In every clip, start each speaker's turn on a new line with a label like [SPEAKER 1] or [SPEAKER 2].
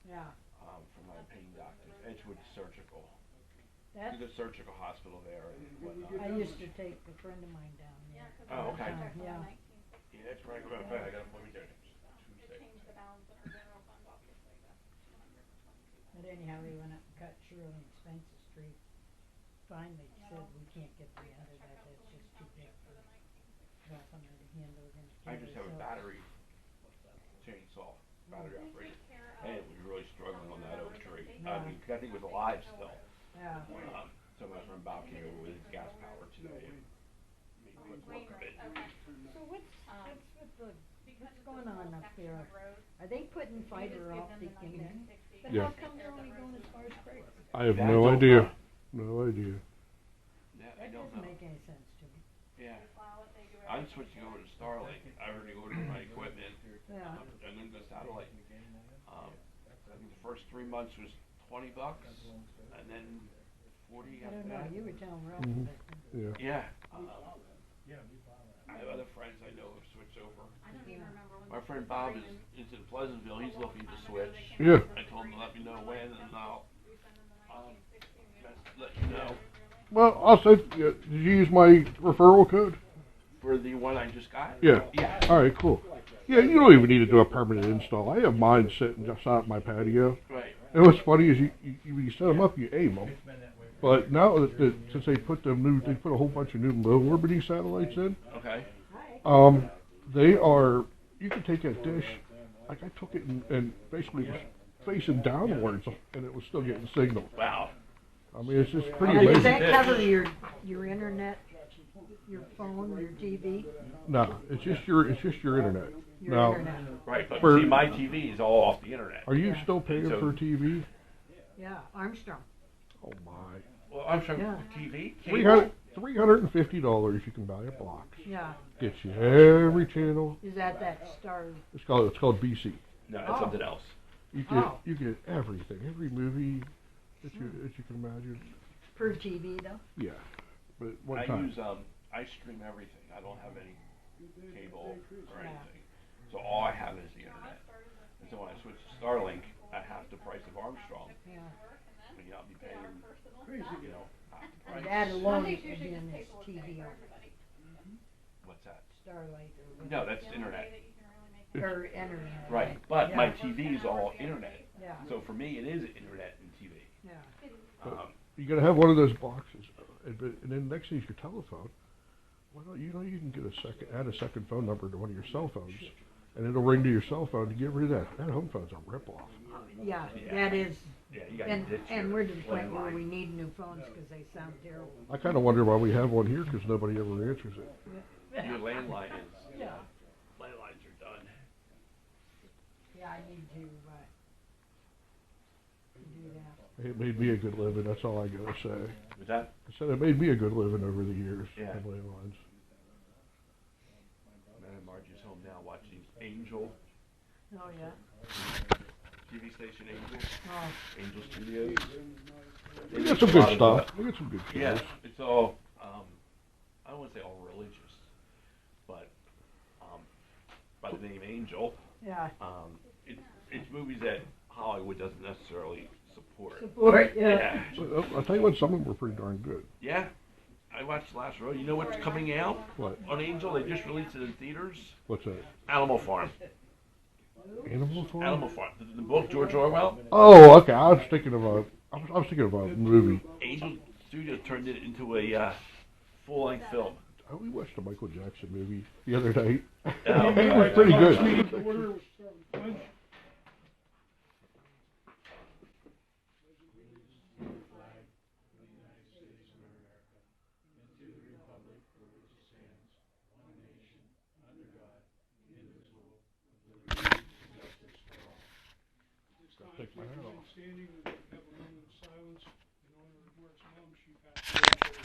[SPEAKER 1] Yeah.
[SPEAKER 2] For my pain doctors. Edgewood Surgical.
[SPEAKER 1] That's,
[SPEAKER 2] The surgical hospital there and whatnot.
[SPEAKER 1] I used to take a friend of mine down there.
[SPEAKER 2] Oh, okay.
[SPEAKER 1] Yeah.
[SPEAKER 2] Yeah, it's right. I got an appointment there Tuesday.
[SPEAKER 1] But anyhow, we went up and cut Shirley and Spencer Street. Finally said we can't get the end of that. That's just too big for somebody to handle. We're gonna
[SPEAKER 2] I
[SPEAKER 1] kill
[SPEAKER 2] just have a
[SPEAKER 1] ourselves.
[SPEAKER 2] battery chainsaw, battery operated, and it was really struggling on that oak tree. I mean, I think it was alive still.
[SPEAKER 1] Yeah.
[SPEAKER 2] So my friend Bob came over with his gas power today and made quick work of it.
[SPEAKER 1] So what's with the what's going on up there? Are they putting fiber optic in there? But
[SPEAKER 3] Yeah.
[SPEAKER 1] how come they're only going as far as Craig?
[SPEAKER 3] I have
[SPEAKER 2] Yeah, I
[SPEAKER 3] no
[SPEAKER 2] don't
[SPEAKER 3] idea.
[SPEAKER 2] know.
[SPEAKER 3] No idea.
[SPEAKER 2] Yeah, I
[SPEAKER 1] That
[SPEAKER 2] don't
[SPEAKER 1] doesn't
[SPEAKER 2] know.
[SPEAKER 1] make any sense to me.
[SPEAKER 2] Yeah. I'm switching over to Starlink. I already ordered my equipment.
[SPEAKER 1] Yeah.
[SPEAKER 2] I'm going to go satellite. I think the first 3 months was $20, and then 40
[SPEAKER 1] I
[SPEAKER 2] after
[SPEAKER 1] don't know.
[SPEAKER 2] that.
[SPEAKER 1] You were telling Ralph
[SPEAKER 3] Mhm.
[SPEAKER 1] that.
[SPEAKER 3] Yeah.
[SPEAKER 2] Yeah. I have other friends I know who've switched over.
[SPEAKER 1] Yeah.
[SPEAKER 2] My friend Bob is in Pleasantville. He's looking to switch.
[SPEAKER 3] Yeah.
[SPEAKER 2] I told him to let me know when, and I'll just let you know.
[SPEAKER 3] Well, I'll say, did you use my referral code?
[SPEAKER 2] For the one I just got?
[SPEAKER 3] Yeah.
[SPEAKER 2] Yeah.
[SPEAKER 3] All right, cool. Yeah, you don't even need to do a permanent install. I have mine sitting just out my patio.
[SPEAKER 2] Right.
[SPEAKER 3] And what's funny is you set them up, you aim them. But now since they put a whole bunch of new low orbiting satellites in.
[SPEAKER 2] Okay.
[SPEAKER 3] They are, you can take that dish, like I took it and basically was facing downwards and it was still getting signal.
[SPEAKER 2] Wow.
[SPEAKER 3] I mean, it's just pretty
[SPEAKER 1] Now, does
[SPEAKER 3] amazing.
[SPEAKER 1] that cover your internet, your phone, your TV?
[SPEAKER 3] No, it's just your internet.
[SPEAKER 1] Your
[SPEAKER 3] Now,
[SPEAKER 1] internet.
[SPEAKER 2] Right, but
[SPEAKER 3] For-
[SPEAKER 2] see, my TV is all off the internet.
[SPEAKER 3] are you
[SPEAKER 1] Yeah.
[SPEAKER 3] still paying
[SPEAKER 2] So-
[SPEAKER 3] for TV?
[SPEAKER 1] Yeah, Armstrong.
[SPEAKER 3] Oh my.
[SPEAKER 2] Well, I'm sorry,
[SPEAKER 1] Yeah.
[SPEAKER 2] TV?
[SPEAKER 3] $300 $350 you can buy a box.
[SPEAKER 1] Yeah.
[SPEAKER 3] Gets you every channel.
[SPEAKER 1] Is that star?
[SPEAKER 3] It's called BC.
[SPEAKER 2] No, it's
[SPEAKER 1] Oh.
[SPEAKER 2] something else.
[SPEAKER 1] Oh.
[SPEAKER 3] You get everything, every movie that you can imagine.
[SPEAKER 1] Per TV though?
[SPEAKER 3] Yeah, but one
[SPEAKER 2] I
[SPEAKER 3] time.
[SPEAKER 2] use, I stream everything. I don't have any cable or
[SPEAKER 1] Yeah.
[SPEAKER 2] anything. So all I have is the internet. And so when I switch to Starlink, I have the price of Armstrong.
[SPEAKER 1] Yeah.
[SPEAKER 2] I mean, I'll be paying, you know, half the price.
[SPEAKER 1] And that alone again is TV only.
[SPEAKER 2] What's that?
[SPEAKER 1] Starlight or whatever.
[SPEAKER 2] No, that's internet.
[SPEAKER 1] Or internet.
[SPEAKER 2] Right, but my
[SPEAKER 1] Yeah.
[SPEAKER 2] TV is all internet.
[SPEAKER 1] Yeah.
[SPEAKER 2] So for me, it is internet and TV.
[SPEAKER 1] Yeah.
[SPEAKER 3] You gotta have one of those boxes, and then next thing is your telephone. Well, you can get add a second phone number to one of your cell phones, and it'll ring to your cell phone to get rid of that. That home phone's a ripoff.
[SPEAKER 1] Yeah,
[SPEAKER 2] Yeah.
[SPEAKER 1] that is.
[SPEAKER 2] Yeah, you got
[SPEAKER 1] And,
[SPEAKER 2] to ditch
[SPEAKER 1] and
[SPEAKER 2] your
[SPEAKER 1] we're to the point where
[SPEAKER 2] landline.
[SPEAKER 1] we need new phones because they sound terrible.
[SPEAKER 3] I kind of wonder why we have one here because nobody ever answers it.
[SPEAKER 2] Your landline is.
[SPEAKER 1] Yeah.
[SPEAKER 2] Landlines are done.
[SPEAKER 1] Yeah, I need to do that.
[SPEAKER 3] It made me a good living. That's all I gotta say.
[SPEAKER 2] Was that?
[SPEAKER 3] I said it made me a good living over the years.
[SPEAKER 2] Yeah.
[SPEAKER 3] on landlines.
[SPEAKER 2] Man, Margie's home now watching Angel
[SPEAKER 1] Oh, yeah.
[SPEAKER 2] TV station. Angel.
[SPEAKER 1] Oh,
[SPEAKER 2] Angel Studios.
[SPEAKER 3] We got some good stuff. We got some good shows.
[SPEAKER 2] Yeah, it's all. I don't want to say all religious, but by the name Angel.
[SPEAKER 1] yeah.
[SPEAKER 2] It's movies that Hollywood doesn't necessarily support.
[SPEAKER 1] Support, yeah.
[SPEAKER 2] Yeah.
[SPEAKER 3] But, I'll tell you what, some of them were pretty darn good.
[SPEAKER 2] Yeah. I watched Last Road. You know what's coming out
[SPEAKER 3] What?
[SPEAKER 2] on Angel? They just released it in theaters.
[SPEAKER 3] What's that?
[SPEAKER 2] Animal Farm.
[SPEAKER 3] Animal Farm?
[SPEAKER 2] Animal Farm. The book George Orwell.
[SPEAKER 3] Oh, okay. I was thinking about. I was thinking about a movie.
[SPEAKER 2] Angel Studios turned it into a full-length film.
[SPEAKER 3] We watched a Michael Jackson movie the other night.
[SPEAKER 2] Oh,
[SPEAKER 3] It was pretty good. Take my hat off.
[SPEAKER 4] Standing, we have a moment of silence in honor of Mark's mom. She passed away.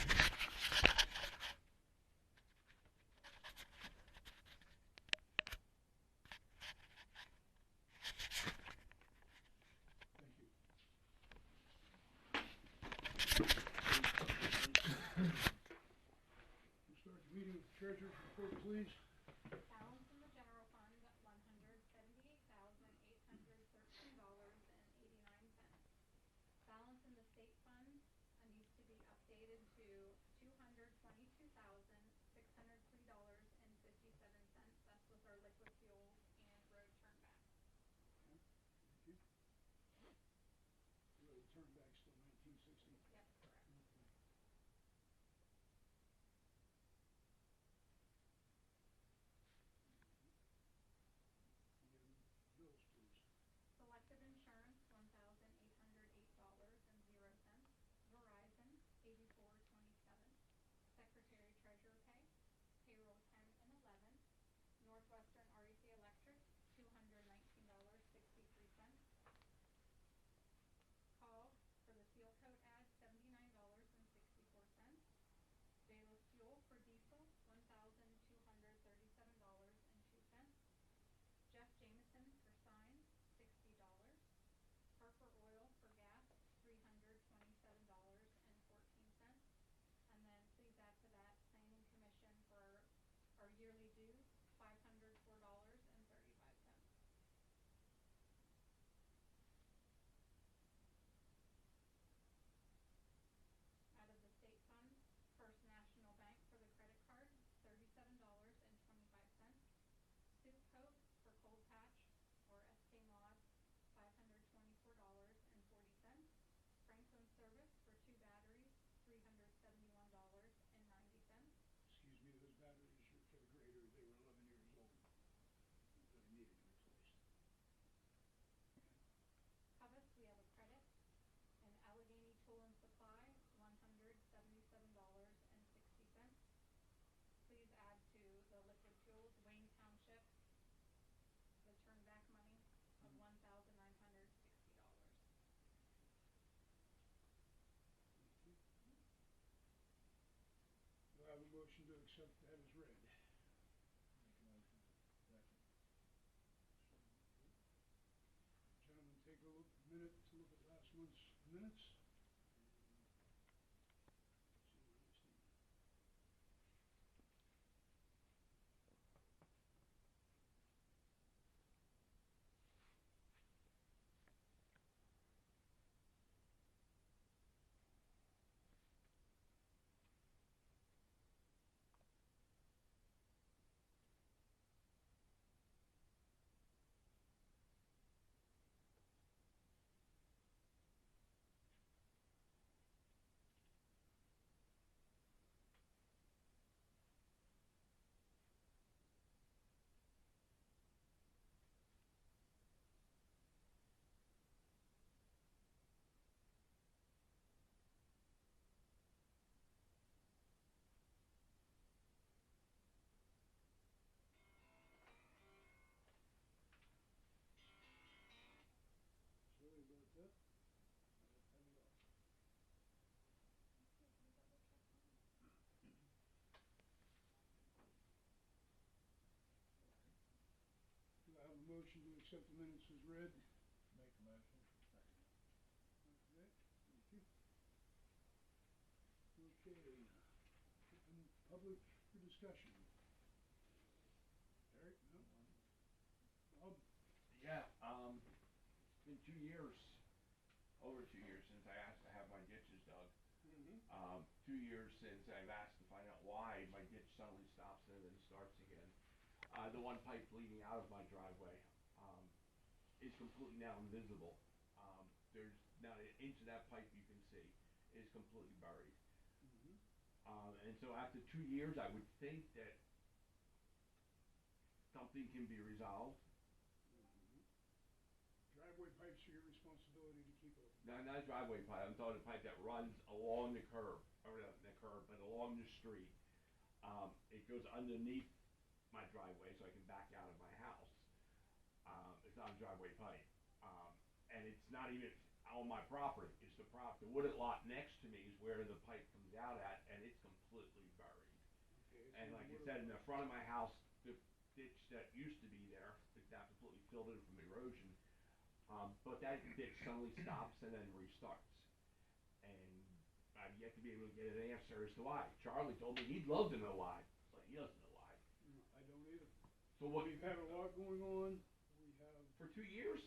[SPEAKER 4] Start the meeting with the treasurer's report, please.
[SPEAKER 5] Balance in the general fund, $178,813.82.
[SPEAKER 4] accept that as read. Gentlemen, take a minute to look at last month's minutes. Sorry about that. Do I have a motion to accept the minutes as read? Make a motion. Okay, thank you. Okay, open public for discussion. Eric, no? Bob?
[SPEAKER 2] Yeah, it's been 2 years, over 2 years since I asked to have my ditches dug. 2 years since I've asked to find out why my ditch suddenly stops and then starts again. The one pipe leading out of my driveway, is completely now invisible. There's not an inch of that pipe you can see is completely buried. And so after 2 years, I would think that something can be resolved.
[SPEAKER 4] Driveway pipes are your responsibility to keep open.
[SPEAKER 2] No, not a driveway pipe. I'm talking a pipe that runs along the curb, or not the curb, but along the street. It goes underneath my driveway so I can back out of my house. It's not a driveway pipe. And it's not even on my property. It's the wooded lot next to me is where the pipe comes out at, and it's completely buried.
[SPEAKER 4] Okay,
[SPEAKER 2] And like I said, in the front of my house, the ditch that used to be there, is now completely filled in from erosion. But that ditch suddenly stops and then restarts. And I've yet to be able to get an answer as to why. Charlie told me he'd love to know why, but he doesn't know why.
[SPEAKER 4] I don't either.
[SPEAKER 2] So what?
[SPEAKER 4] We've had a lot going on. We have.
[SPEAKER 2] For 2 years?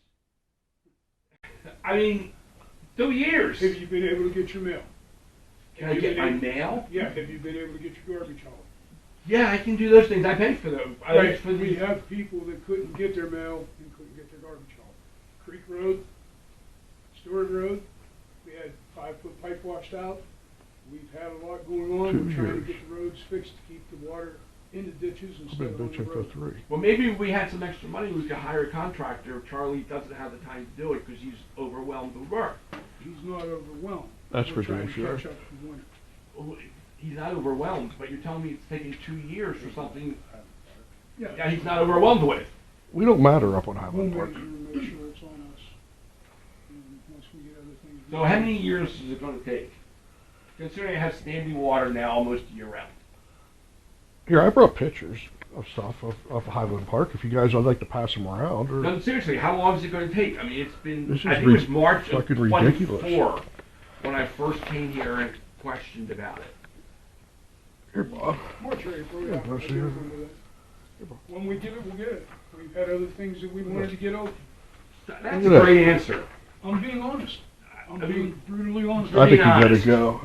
[SPEAKER 2] I mean, 2 years.
[SPEAKER 4] Have you been able to get your mail?
[SPEAKER 2] Can I get my mail?
[SPEAKER 4] Yeah, have you been able to get your garbage hauled?
[SPEAKER 2] Yeah, I can do those things. I pay for them.
[SPEAKER 4] Right, we have people that couldn't get their mail and couldn't get their garbage hauled. Creek Road, Stewart Road, we had 5-foot pipe washed out. We've had a lot going on. We're trying to get the roads fixed to keep the water in the ditches
[SPEAKER 3] I've
[SPEAKER 4] instead
[SPEAKER 3] been
[SPEAKER 4] of on the
[SPEAKER 3] bitching for
[SPEAKER 4] road.
[SPEAKER 3] 3.
[SPEAKER 2] Well, maybe if we had some extra money, we could hire a contractor. Charlie doesn't have the time to do it because he's overwhelmed with work.
[SPEAKER 4] He's not overwhelmed.
[SPEAKER 3] That's
[SPEAKER 4] We're
[SPEAKER 3] for
[SPEAKER 4] trying
[SPEAKER 3] damn
[SPEAKER 4] to
[SPEAKER 3] sure.
[SPEAKER 4] catch up to winter.
[SPEAKER 2] Well, he's not overwhelmed, but you're telling me it's taking 2 years for something
[SPEAKER 4] Yeah.
[SPEAKER 2] that he's not overwhelmed with.
[SPEAKER 3] We don't matter up on
[SPEAKER 4] We'll
[SPEAKER 3] Highland Park.
[SPEAKER 4] make sure it's on us. And once we get other things.
[SPEAKER 2] So how many years is it going to take? Considering I have standing water now almost year round.
[SPEAKER 3] Here, I brought pictures of stuff of Highland Park. If you guys would like to pass them around, or
[SPEAKER 2] No, seriously, how long is it going to take? I mean, it's been,
[SPEAKER 3] This is
[SPEAKER 2] I think it was March of
[SPEAKER 3] fucking ridiculous.
[SPEAKER 2] 24 when I first came here and questioned about it.
[SPEAKER 3] here, Bob.
[SPEAKER 4] March or April,
[SPEAKER 3] Yeah,
[SPEAKER 4] yeah.
[SPEAKER 3] no,
[SPEAKER 4] I
[SPEAKER 3] see
[SPEAKER 4] do
[SPEAKER 3] here.
[SPEAKER 4] remember that. When we get it, we'll get it. We've had other things that we wanted to get open.
[SPEAKER 2] That's
[SPEAKER 3] Look
[SPEAKER 2] a
[SPEAKER 3] at
[SPEAKER 2] great answer.
[SPEAKER 4] I'm being honest. I'm
[SPEAKER 2] I mean,
[SPEAKER 4] being brutally honest.
[SPEAKER 3] I think you gotta
[SPEAKER 2] honest.
[SPEAKER 3] go.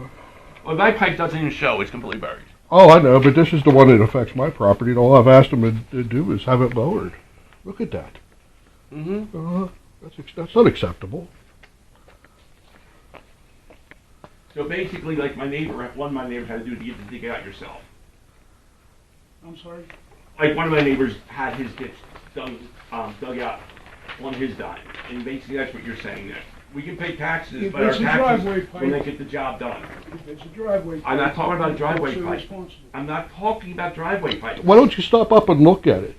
[SPEAKER 2] Well, my pipe doesn't even show. It's completely buried.
[SPEAKER 3] Oh, I know, but this is the one that affects my property, and all I've asked them to do is have it lowered. Look at that.
[SPEAKER 2] Mm-hmm.
[SPEAKER 3] That's unacceptable.
[SPEAKER 2] So basically, like my neighbor, one of my neighbors had to do to get to dig it out yourself.
[SPEAKER 4] I'm sorry?
[SPEAKER 2] Like one of my neighbors had his ditch dug out on his dime, and basically that's what you're saying there. We can pay taxes,
[SPEAKER 4] If
[SPEAKER 2] but our
[SPEAKER 4] it's a
[SPEAKER 2] taxes
[SPEAKER 4] driveway pipe-
[SPEAKER 2] when they get the job done.
[SPEAKER 4] If it's a driveway.
[SPEAKER 2] I'm not
[SPEAKER 4] pipe,
[SPEAKER 2] talking about a driveway
[SPEAKER 4] you're
[SPEAKER 2] pipe.
[SPEAKER 4] responsible.
[SPEAKER 2] I'm not talking about driveway pipes.
[SPEAKER 3] Why don't you stop up and look at it?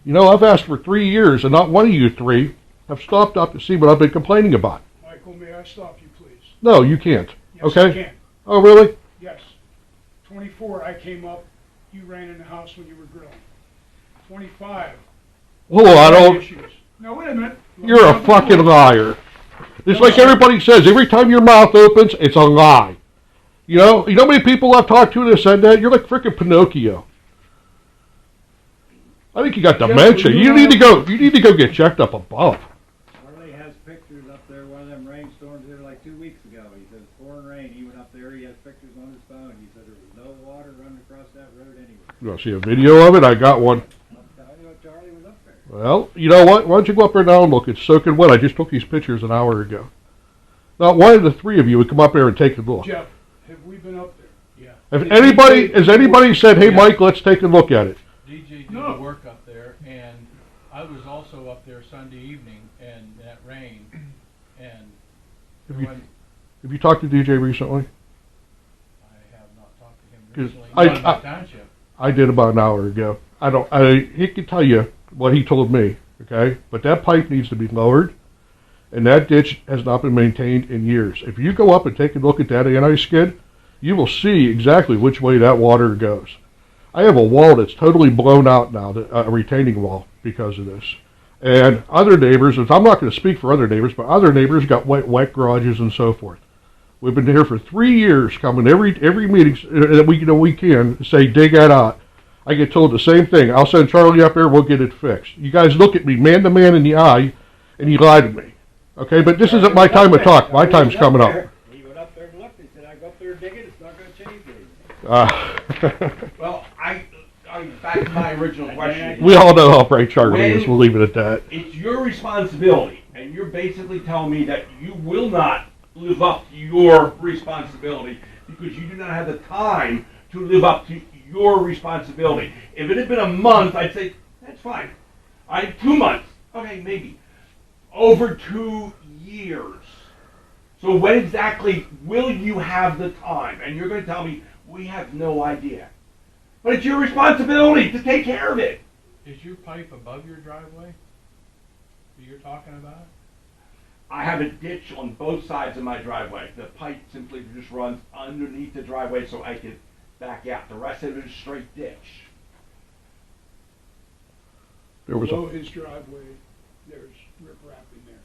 [SPEAKER 3] You know, I've asked for 3 years, and not one of you 3 have stopped up to see what I've been complaining about.
[SPEAKER 4] Michael, may I stop you, please?
[SPEAKER 3] No, you can't.
[SPEAKER 4] Yes, I
[SPEAKER 3] Okay?
[SPEAKER 4] can.
[SPEAKER 3] Oh, really?
[SPEAKER 4] Yes. 24, I came up you ran in the house when you were grilling. 25.
[SPEAKER 3] Oh, I don't.
[SPEAKER 4] Issues. Now wait a minute.
[SPEAKER 3] You're a fucking liar. It's like everybody says, every time your mouth opens, it's a lie. You know how many people I've talked to that said that? You're like frickin' Pinocchio. I think you got dementia. You need to go get checked up above.
[SPEAKER 5] Harley has pictures up there, one of them rainstorms there like 2 weeks ago. He says pouring rain, he went up there, he has pictures on his phone. He said there was no water running across that road anywhere.
[SPEAKER 3] You want to see a video of it? I got one.
[SPEAKER 5] I'm telling you, Charlie was up there.
[SPEAKER 3] Well, you know what? Why don't you go up there now and look? It's soaking wet. I just took these pictures an hour ago. Now, one of the three of you would come up there and take a look.
[SPEAKER 4] Jeff, have we been up there? Yeah.
[SPEAKER 3] Has anybody said, hey, Mike, let's take a look at it?
[SPEAKER 6] DJ did
[SPEAKER 4] No.
[SPEAKER 6] the work up there, and I was also up there Sunday evening, and that rain, and
[SPEAKER 3] Have you talked to DJ recently?
[SPEAKER 6] I have not talked to him
[SPEAKER 3] 'Cause
[SPEAKER 6] recently.
[SPEAKER 3] I-
[SPEAKER 6] Not in the
[SPEAKER 3] I-
[SPEAKER 6] township.
[SPEAKER 3] I did about an hour ago. He can tell you what he told me, okay? But that pipe needs to be lowered, and that ditch has not been maintained in years. If you go up and take a look at that anti-skid, you will see exactly which way that water goes. I have a wall that's totally blown out now, a retaining wall, because of this. And other neighbors, I'm not going to speak for other neighbors, but other neighbors got wet garages and so forth. We've been here for 3 years, coming every meeting that we can say dig that out. I get told the same thing. I'll send Charlie up there. We'll get it fixed. You guys look at me man to man in the eye, and you lie to me. Okay, but this isn't my time to talk. My time's coming up.
[SPEAKER 5] He went up there and looked. He said, I go up there and dig it. It's not going to change anything.
[SPEAKER 2] Well, back to my original question.
[SPEAKER 3] We all know how bright Charlie is. We'll leave it at that.
[SPEAKER 2] It's your responsibility, and you're basically telling me that you will not live up to your responsibility because you do not have the time to live up to your responsibility. If it had been a month, I'd say, that's fine. 2 months, okay, maybe. Over 2 years. So when exactly will you have the time? And you're going to tell me, we have no idea. But it's your responsibility to take care of it.
[SPEAKER 6] Is your pipe above your driveway that you're talking about?
[SPEAKER 2] I have a ditch on both sides of my driveway. The pipe simply just runs underneath the driveway so I can back out. The rest of it is straight ditch.
[SPEAKER 4] Below his driveway, there's riprap in there.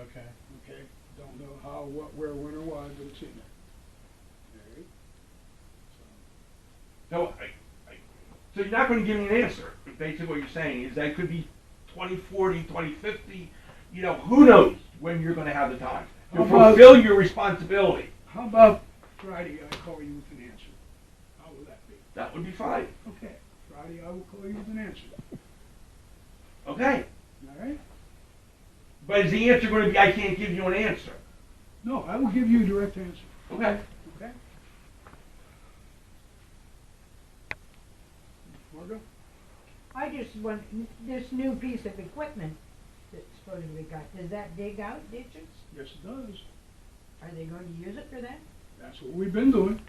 [SPEAKER 6] Okay.
[SPEAKER 4] Okay? Don't know how, what, where, when, or why, but it's in there. All right?
[SPEAKER 2] So you're not going to give me an answer. Basically what you're saying is that it could be 2040, 2050, who knows when you're going to have the time to fulfill your responsibility.
[SPEAKER 4] How about Friday I call you with an answer? How will that be?
[SPEAKER 2] That would be fine.
[SPEAKER 4] Okay, Friday I will call you with an answer.
[SPEAKER 2] Okay.
[SPEAKER 4] All right?
[SPEAKER 2] But is the answer going to be, I can't give you an answer?
[SPEAKER 4] No, I will give you a direct answer.
[SPEAKER 2] Okay.
[SPEAKER 4] Okay? Margo?
[SPEAKER 1] I just want, this new piece of equipment that's supposedly got, does that dig out ditches?
[SPEAKER 4] Yes, it does.
[SPEAKER 1] Are they going to use it for that?
[SPEAKER 4] That's what we've been doing.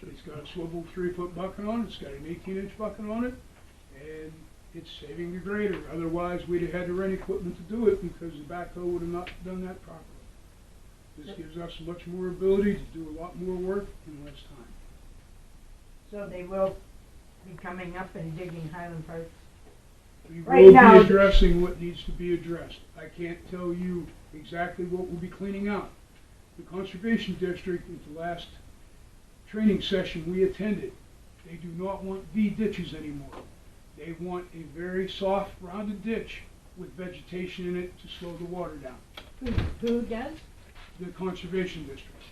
[SPEAKER 4] It's got a swivel 3-foot bucket on it. It's got an 18-inch bucket on it. And it's saving the grader. Otherwise, we'd have had to rent equipment to do it because the backhoe would have not done that properly. This gives us much more ability to do a lot more work in less time.
[SPEAKER 1] So they will be coming up and digging Highland Park.
[SPEAKER 4] We
[SPEAKER 1] Right
[SPEAKER 4] will
[SPEAKER 1] now-
[SPEAKER 4] be addressing what needs to be addressed. I can't tell you exactly what we'll be cleaning out. The Conservation District, at the last training session we attended, they do not want V ditches anymore. They want a very soft, rounded ditch with vegetation in it to slow the water down.
[SPEAKER 1] Who does?
[SPEAKER 4] The Conservation District.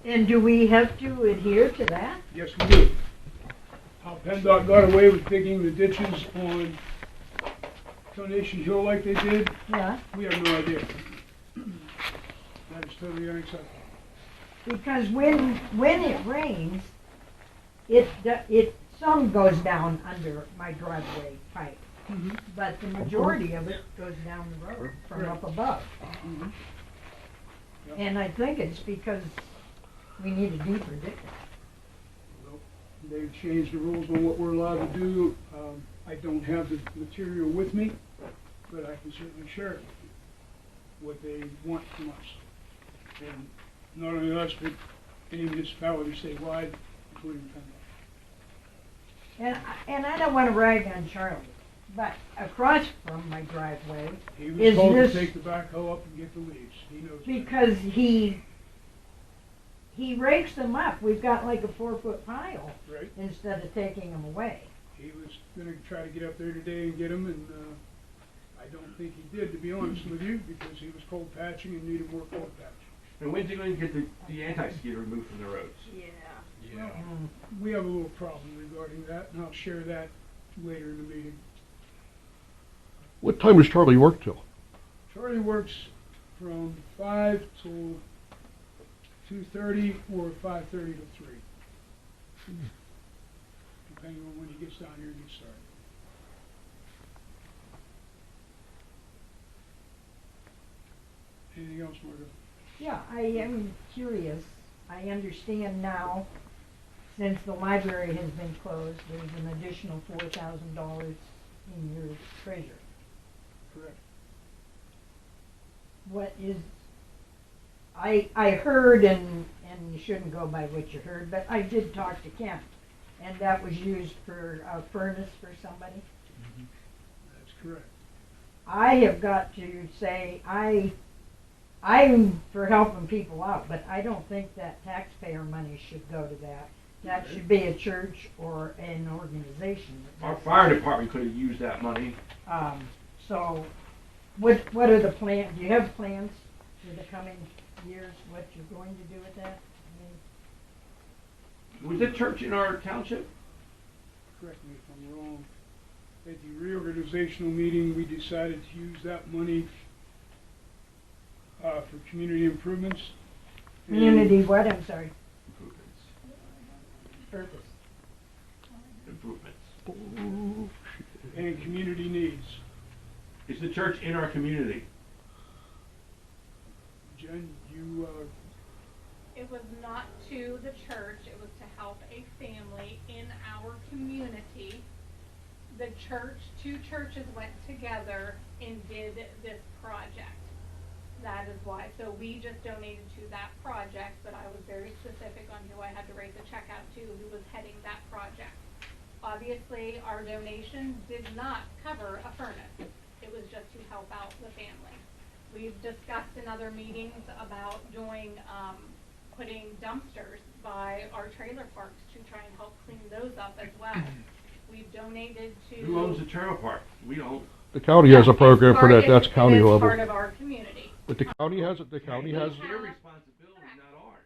[SPEAKER 1] And do we have to adhere to that?
[SPEAKER 4] Yes, we do. How PennDOT got away with digging the ditches on Donation Hill like they did,
[SPEAKER 1] Yeah.
[SPEAKER 4] we have no idea. That is totally unacceptable.
[SPEAKER 1] Because when it rains, some goes down under my driveway pipe,
[SPEAKER 4] Mm-hmm.
[SPEAKER 1] but the majority of it goes down the road from up above.
[SPEAKER 4] Mm-hmm. Yep.
[SPEAKER 1] And I think it's because we need a deeper ditch.
[SPEAKER 4] They've changed the rules on what we're allowed to do. I don't have the material with me, but I can certainly share it with you, what they want from us. And not only us, but any municipality statewide, including PennDOT.
[SPEAKER 1] And I don't wanna rag on Charlie, but across from my driveway,
[SPEAKER 4] He was
[SPEAKER 1] Is
[SPEAKER 4] told
[SPEAKER 1] this-
[SPEAKER 4] to take the backhoe up and get the leaves. He knows. better.
[SPEAKER 1] because he rakes them up. We've got like a 4-foot pile
[SPEAKER 4] Right.
[SPEAKER 1] instead of taking them away.
[SPEAKER 4] He was gonna try to get up there today and get them, and I don't think he did, to be honest with you, because he was cold patching and needed more cold patch.
[SPEAKER 2] And when's he going to get the anti-skid removed from the roads?
[SPEAKER 6] Yeah.
[SPEAKER 4] We have a little problem regarding that, and I'll share that later in the meeting.
[SPEAKER 3] What time does Charlie work till?
[SPEAKER 4] Charlie works from 5 till 2:30 or 5:30 to 3. Depending on when he gets down here and gets started. Anything else, Margo?
[SPEAKER 1] Yeah, I am curious. I understand now, since the library has been closed, there's an additional $4,000 in your treasury.
[SPEAKER 4] Correct.
[SPEAKER 1] What is, I heard, and you shouldn't go by what you heard, but I did talk to Ken, and that was used for a furnace for somebody.
[SPEAKER 4] That's correct.
[SPEAKER 1] I have got to say, I'm for helping people out, but I don't think that taxpayer money should go to that. That should be a church or an organization.
[SPEAKER 2] Our fire department could have used that money.
[SPEAKER 1] So, what are the plans? Do you have plans for the coming years, what you're going to do with that?
[SPEAKER 2] Was the church in our township?
[SPEAKER 4] Correct me if I'm wrong. At the reorganizational meeting, we decided to use that money for community improvements. and-
[SPEAKER 1] Community what, I'm sorry,
[SPEAKER 2] Improvements.
[SPEAKER 1] purpose.
[SPEAKER 2] Improvements.
[SPEAKER 4] And community needs.
[SPEAKER 2] Is the church in our community?
[SPEAKER 4] Jen, you,
[SPEAKER 7] It was not to the church, it was to help a family in our community. The church, 2 churches went together and did this project. That is why, so we just donated to that project, but I was very specific on who I had to write the check out to, who was heading that project. Obviously, our donation did not cover a furnace, it was just to help out the family. We've discussed in other meetings about doing, putting dumpsters by our trailer parks to try and help clean those up as well. We've donated to.
[SPEAKER 2] Who owns the trailer park? We don't.
[SPEAKER 3] The county has a program for that, that's county
[SPEAKER 7] It's
[SPEAKER 3] level.
[SPEAKER 7] part of our community.
[SPEAKER 3] But the county has it, the county has,
[SPEAKER 2] It's their responsibility, not ours.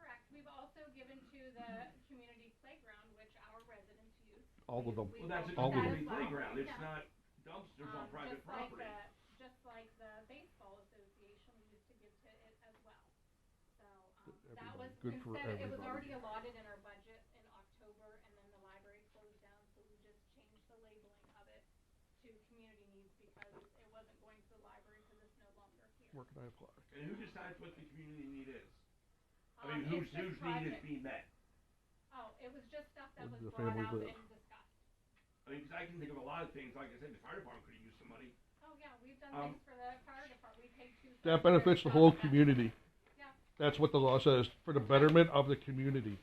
[SPEAKER 7] Correct. We've also given to the community playground, which our residents use.
[SPEAKER 3] all of them.
[SPEAKER 2] Well, that's a
[SPEAKER 3] All of them.
[SPEAKER 2] community playground. It's
[SPEAKER 7] Yeah.
[SPEAKER 2] not dumpsters on private
[SPEAKER 7] Just like
[SPEAKER 2] property.
[SPEAKER 7] just like the baseball association, we used to give to it as well. So, that was,
[SPEAKER 3] Good for
[SPEAKER 7] instead, it was
[SPEAKER 3] everybody.
[SPEAKER 7] already allotted in our budget in October, and then the library closed down, so we just changed the labeling of it to community needs because it wasn't going to the library because it's no longer here.
[SPEAKER 3] Where can I apply?
[SPEAKER 2] And who decides what the community need is? I mean, whose
[SPEAKER 7] It's just
[SPEAKER 2] need is
[SPEAKER 7] project-
[SPEAKER 2] being met?
[SPEAKER 7] Oh, it was just stuff that
[SPEAKER 3] Where
[SPEAKER 7] was
[SPEAKER 3] do the
[SPEAKER 7] brought
[SPEAKER 3] families
[SPEAKER 7] out
[SPEAKER 3] live?
[SPEAKER 7] and discussed.
[SPEAKER 2] I mean, 'cause I can think of a lot of things. Like I said, the fire department could have used some money.
[SPEAKER 7] Oh, yeah, we've done things for the fire department, we paid 2.
[SPEAKER 3] That benefits the whole community.
[SPEAKER 7] Yeah.
[SPEAKER 3] That's what the law says, for the betterment of the community.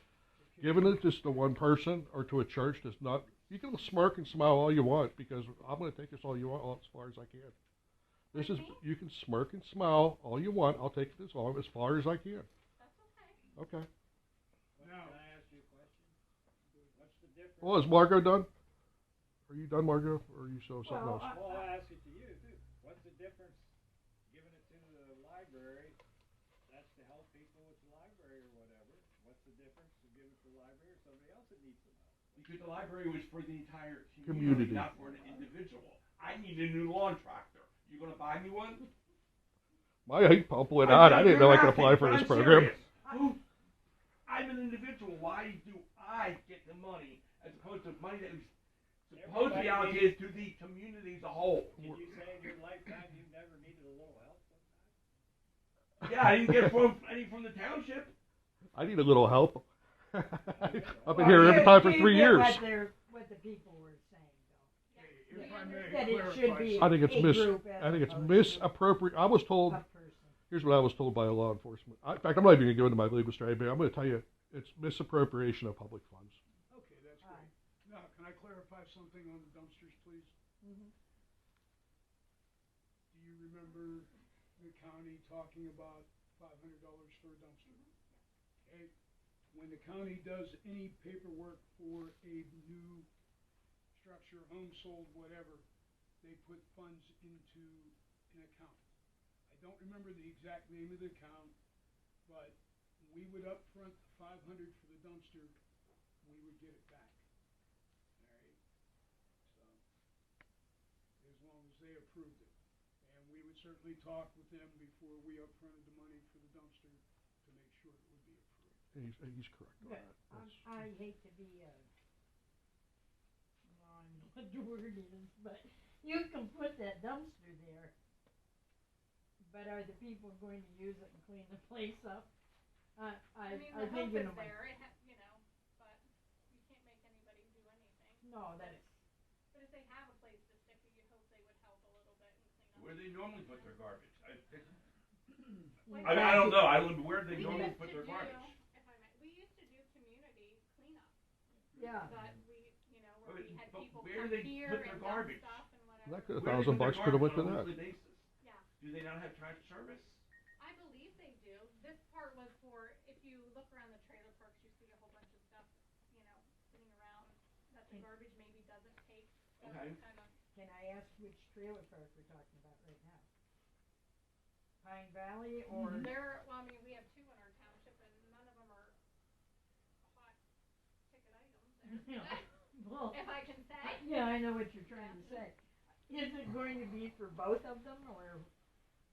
[SPEAKER 3] Giving it just to one person or to a church does not, you can smirk and smile all you want, because I'm gonna take this all you want, as far as I can. This is, you can smirk and smile all you want, I'll take this all as far as I can.
[SPEAKER 7] That's okay.
[SPEAKER 3] Okay.
[SPEAKER 4] now,
[SPEAKER 5] Can I ask you a question? What's the difference?
[SPEAKER 3] Well, is Margot done? Are you done, Margot, or are you still something
[SPEAKER 1] Well,
[SPEAKER 3] else?
[SPEAKER 5] Well, I'll ask it to you too. What's the difference giving it to the library? That's to help people with the library or whatever. What's the difference to give it to the library or somebody else that needs some help?
[SPEAKER 2] Because the library was for the entire
[SPEAKER 3] Community.
[SPEAKER 2] community, not for an individual. I need a new lawn tractor. You gonna buy me one?
[SPEAKER 3] My heat pump went out, I didn't know I could apply for this program.
[SPEAKER 2] I'm an individual, why do I get the money as opposed to money that was supposed to be allocated to the community as a whole?
[SPEAKER 5] Did you say in your lifetime you've never needed a little help sometimes?
[SPEAKER 2] Yeah, I didn't get any from the township.
[SPEAKER 3] I need a little help. I've been here every time for 3 years.
[SPEAKER 1] What the people were saying, though.
[SPEAKER 4] if I may
[SPEAKER 1] That it should
[SPEAKER 4] clarify
[SPEAKER 1] be
[SPEAKER 3] I think it's
[SPEAKER 1] a group as
[SPEAKER 3] I think it's
[SPEAKER 1] opposed to
[SPEAKER 3] misappropriate. I was told,
[SPEAKER 1] a person.
[SPEAKER 3] here's what I was told by a law enforcement. In fact, I'm not even going to go into my legal strategy, but I'm going to tell you, it's misappropriation of public funds.
[SPEAKER 4] Okay, that's great. Now, can I something on the dumpsters, please?
[SPEAKER 1] Mhm.
[SPEAKER 4] Do you remember the county talking about $500 for a dumpster? Okay, when the county does any paperwork for a new structure, home sold, whatever, they put funds into an account. I don't remember the exact name of the account, but we would upfront the 500 for the dumpster, we would get it back. All right, so as long as they approved it. And we would certainly talk with them before we upfronted the money for the dumpster to make sure it would be approved.
[SPEAKER 3] He's correct on
[SPEAKER 1] Good.
[SPEAKER 3] that.
[SPEAKER 1] I hate to be a, well, I don't know what the word is, but you can put that dumpster there, but are the people going to use it and clean the place up?
[SPEAKER 7] I mean,
[SPEAKER 1] I
[SPEAKER 7] the
[SPEAKER 1] think
[SPEAKER 7] hope
[SPEAKER 1] in
[SPEAKER 7] is
[SPEAKER 1] a way.
[SPEAKER 7] there, you know, but you can't make anybody do anything.
[SPEAKER 1] No, that's,
[SPEAKER 7] But if they have a place to stick it, you'd hope they would help a little bit and clean up.
[SPEAKER 2] Where do they normally put their garbage?
[SPEAKER 7] Like
[SPEAKER 2] I mean, I don't know, I don't, where do they
[SPEAKER 7] we
[SPEAKER 2] normally
[SPEAKER 7] used
[SPEAKER 2] put
[SPEAKER 7] to
[SPEAKER 2] their
[SPEAKER 7] do,
[SPEAKER 2] garbage?
[SPEAKER 7] if I may, we used to do community cleanup,
[SPEAKER 1] yeah.
[SPEAKER 7] but we, you know, where we had
[SPEAKER 2] But
[SPEAKER 7] people
[SPEAKER 2] where
[SPEAKER 7] come
[SPEAKER 2] do they
[SPEAKER 7] here
[SPEAKER 2] put their
[SPEAKER 7] and dump
[SPEAKER 2] garbage?
[SPEAKER 7] stuff and
[SPEAKER 3] That
[SPEAKER 7] whatever.
[SPEAKER 3] could-
[SPEAKER 2] Where do they put
[SPEAKER 3] $1,000
[SPEAKER 2] their
[SPEAKER 3] could have went
[SPEAKER 2] garbage
[SPEAKER 3] to
[SPEAKER 2] on a
[SPEAKER 3] that.
[SPEAKER 2] weekly basis?
[SPEAKER 7] Yeah,
[SPEAKER 2] Do they not have trash service?
[SPEAKER 7] I believe they do. This part was for, if you look around the trailer parks, you see a whole bunch of stuff, you know, sitting around that the garbage maybe doesn't take. That
[SPEAKER 2] Okay.
[SPEAKER 7] kind of,
[SPEAKER 1] Can I ask which trailer park we're talking about right now? Pine Valley or?
[SPEAKER 7] there, well, I mean, we have two in our township and none of them are hot ticket items there.
[SPEAKER 1] Yeah. Well,
[SPEAKER 7] If I can say.
[SPEAKER 1] yeah, I know what you're trying to say. Is it going to be for both of them or?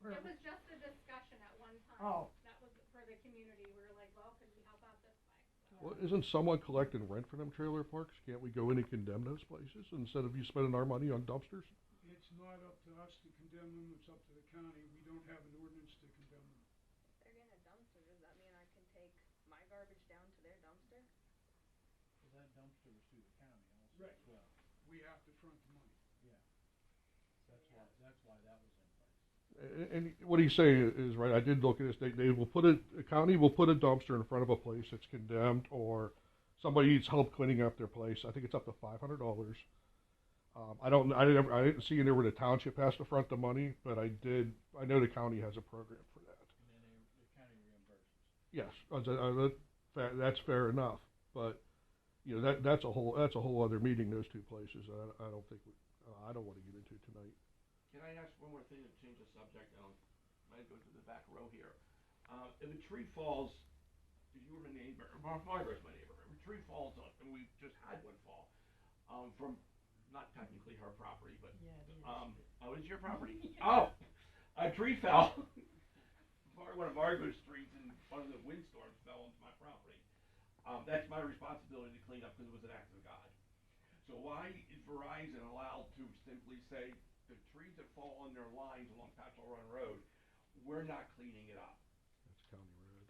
[SPEAKER 7] It was just a discussion at one time.
[SPEAKER 1] Oh.
[SPEAKER 7] That was for the community. We were like, well, could we help out this way? So.
[SPEAKER 3] Well, isn't someone collecting rent for them trailer parks? Can't we go in and condemn those places instead of you spending our money on dumpsters?
[SPEAKER 4] It's not up to us to condemn them, it's up to the county. We don't have an ordinance to condemn them.
[SPEAKER 8] If they're gonna dumpster, does that mean I can take my garbage down to their dumpster?
[SPEAKER 6] Well, that dumpster was through the county also
[SPEAKER 4] Right.
[SPEAKER 6] as well.
[SPEAKER 4] We have to front the money.
[SPEAKER 6] Yeah. That's why that was in place.
[SPEAKER 3] And what he's saying is right. I did look at this. They will put the county will put a dumpster in front of a place that's condemned, or somebody needs help cleaning up their place. I think it's up to $500. I didn't see anywhere where the township has to front the money, but I know the county has a program for that.
[SPEAKER 6] And then the county reimburses.
[SPEAKER 3] Yes, that's fair enough. But you know that's a whole other meeting. Those two places. I don't think I don't want to get into tonight.
[SPEAKER 2] Can I ask one more thing to change the subject? Might go to the back row here. If a tree falls, if you were my neighbor, Margaret's my neighbor, if a tree falls up, and we just had one fall, from not technically her property, but
[SPEAKER 1] Yeah, it is.
[SPEAKER 2] oh, it's your property? Oh, a tree fell. One of Margaret's trees in one of the windstorms fell onto my property. That's my responsibility to clean up because it was an act of God. So why is Verizon allowed to simply say the trees that fall on their lines along Patchel Run Road, we're not cleaning it up?
[SPEAKER 3] That's county road.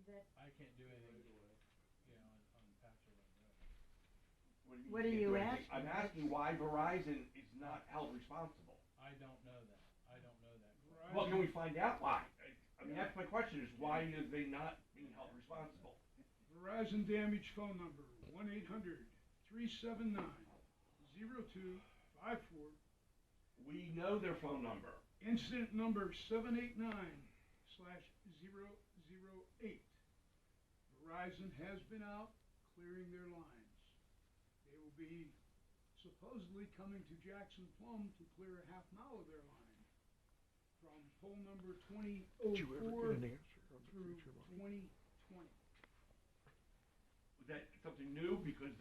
[SPEAKER 1] That,
[SPEAKER 6] I can't do anything, you know, on Patchel Run Road.
[SPEAKER 1] What are
[SPEAKER 2] can't
[SPEAKER 1] you
[SPEAKER 2] do anything?
[SPEAKER 1] asking?
[SPEAKER 2] I'm asking why Verizon is not held responsible.
[SPEAKER 6] I don't know that. I don't know that.
[SPEAKER 4] Verizon-
[SPEAKER 2] Well, can we find out why? I mean, that's my question, is why are they not being held responsible?
[SPEAKER 4] Verizon damage phone number, 1-800-379-0254.
[SPEAKER 2] We know their phone number.
[SPEAKER 4] Incident number 789/008. Verizon has been out clearing their lines. They will be supposedly coming to Jackson Plum to clear a half mile of their line from pole number
[SPEAKER 3] Did you ever
[SPEAKER 4] 2004
[SPEAKER 3] get an answer on the
[SPEAKER 4] through
[SPEAKER 3] future money?
[SPEAKER 4] 2020.
[SPEAKER 2] Was that something new? Because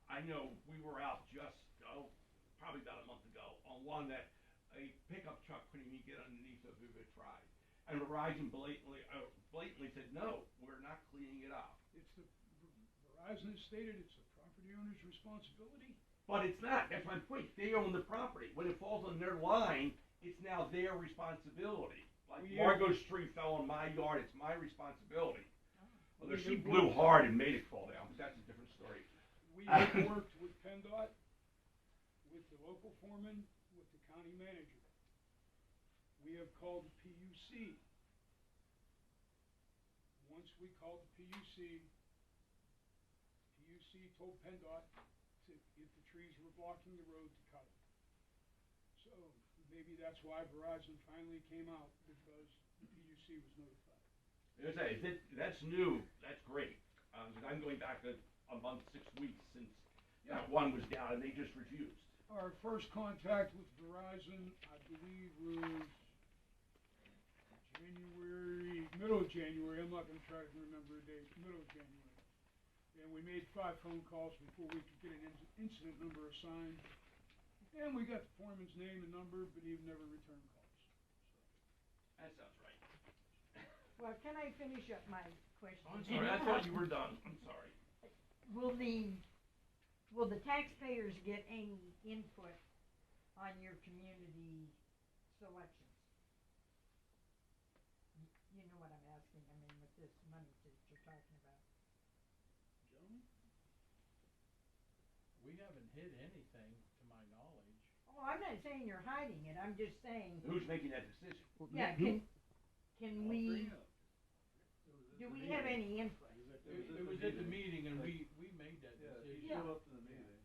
[SPEAKER 2] I know we were out just, probably about a month ago, on one that a pickup truck couldn't even get underneath of if it tried. And Verizon blatantly said, no, we're not cleaning it up.
[SPEAKER 4] It's the Verizon has stated it's the property owner's responsibility.
[SPEAKER 2] But it's not, that's my point, they own the property. When it falls on their line, it's now their responsibility. Like
[SPEAKER 4] We-
[SPEAKER 2] Margot's tree fell on my yard, it's my responsibility. Although she blew hard and made it fall down, but that's a different story.
[SPEAKER 4] We have worked with PennDOT, with the local foreman, with the county manager. We have called the PUC. Once we called the PUC told PennDOT if the trees were blocking the road, to cut them. So maybe that's why Verizon finally came out, because the PUC was notified.
[SPEAKER 2] As I say, that's new, that's great. 'Cause I'm going back a month, 6 weeks since that one was down and they just refused.
[SPEAKER 4] Our first contact with Verizon, I believe, was January, middle of January. I'm not gonna try to remember the date, middle of January. And we made 5 phone calls before we could get an incident number assigned. And we got the foreman's name and number, but he never returned calls.
[SPEAKER 2] That sounds right.
[SPEAKER 1] Well, can I finish up my question?
[SPEAKER 2] I'm sorry, I thought you were done, I'm sorry.
[SPEAKER 1] Will the taxpayers get any input on your community selections? You know what I'm asking, I mean, with this money that you're talking about.
[SPEAKER 4] Gentlemen?
[SPEAKER 6] We haven't hid anything, to my knowledge.
[SPEAKER 1] Oh, I'm not saying you're hiding it, I'm just saying,
[SPEAKER 2] Who's making that decision?
[SPEAKER 1] yeah, can we, do we have any input?
[SPEAKER 6] It was at the meeting and we made that decision.
[SPEAKER 1] Yeah.
[SPEAKER 5] Show up to the meeting.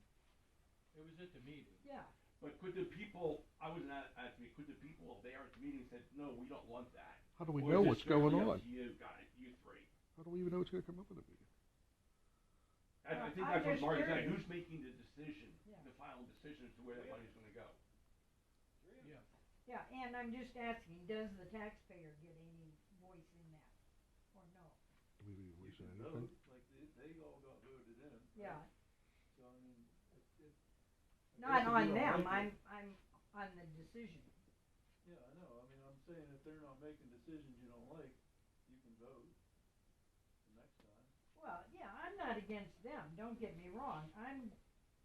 [SPEAKER 6] It was at the meeting.
[SPEAKER 1] Yeah,
[SPEAKER 2] But could the people, I was not asking, could the people there at the meeting said, no, we don't want that?
[SPEAKER 3] How do we
[SPEAKER 2] Or
[SPEAKER 3] know
[SPEAKER 2] is it
[SPEAKER 3] what's going
[SPEAKER 2] strictly up
[SPEAKER 3] on?
[SPEAKER 2] to you guys, you three?
[SPEAKER 3] How do we even know what's gonna come up in the meeting?
[SPEAKER 2] I think
[SPEAKER 1] I'm
[SPEAKER 2] that's what
[SPEAKER 1] just
[SPEAKER 2] Mark said,
[SPEAKER 1] curious.
[SPEAKER 2] who's making the decision,
[SPEAKER 1] Yeah.
[SPEAKER 2] the final decision as to where that money's gonna go?
[SPEAKER 6] Yeah.
[SPEAKER 1] yeah, and I'm just asking, does the taxpayer get any voice in that, or no?
[SPEAKER 3] Do we
[SPEAKER 5] You
[SPEAKER 3] say
[SPEAKER 5] can
[SPEAKER 3] anything?
[SPEAKER 5] vote, like they all got voted in.
[SPEAKER 1] Yeah,
[SPEAKER 5] So I mean, it.
[SPEAKER 1] not
[SPEAKER 5] They
[SPEAKER 1] on
[SPEAKER 5] don't
[SPEAKER 1] them,
[SPEAKER 5] like it.
[SPEAKER 1] I'm on the decision.
[SPEAKER 5] Yeah, I know, I mean, I'm saying if they're not making decisions you don't like, you can vote the next time.
[SPEAKER 1] Well, yeah, I'm not against them, don't get me wrong, I'm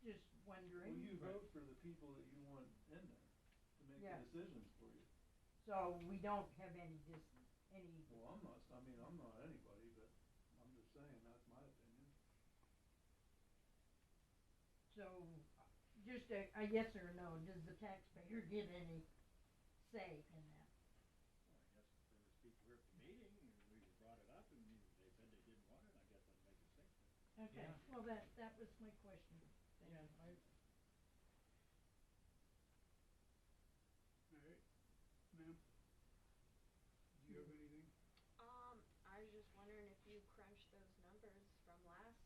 [SPEAKER 1] just
[SPEAKER 5] Well,
[SPEAKER 1] wondering.
[SPEAKER 5] you vote for the people that you want in there to make
[SPEAKER 1] Yeah.
[SPEAKER 5] the decisions for you.
[SPEAKER 1] So we don't have any
[SPEAKER 5] Well, I'm not anybody, but I'm just saying, that's my opinion.
[SPEAKER 1] so, just a yes or a no, does the taxpayer get any say in that?
[SPEAKER 5] Well, I guess there was people here at the meeting, and we brought it up, and they said they didn't want it, I guess I'd make a statement.
[SPEAKER 1] Okay,
[SPEAKER 6] Yeah.
[SPEAKER 1] well, that was my question. Thank
[SPEAKER 6] Yeah,
[SPEAKER 1] you.
[SPEAKER 4] All right, ma'am? Do you have anything?
[SPEAKER 8] I was just wondering if you crunched those numbers from last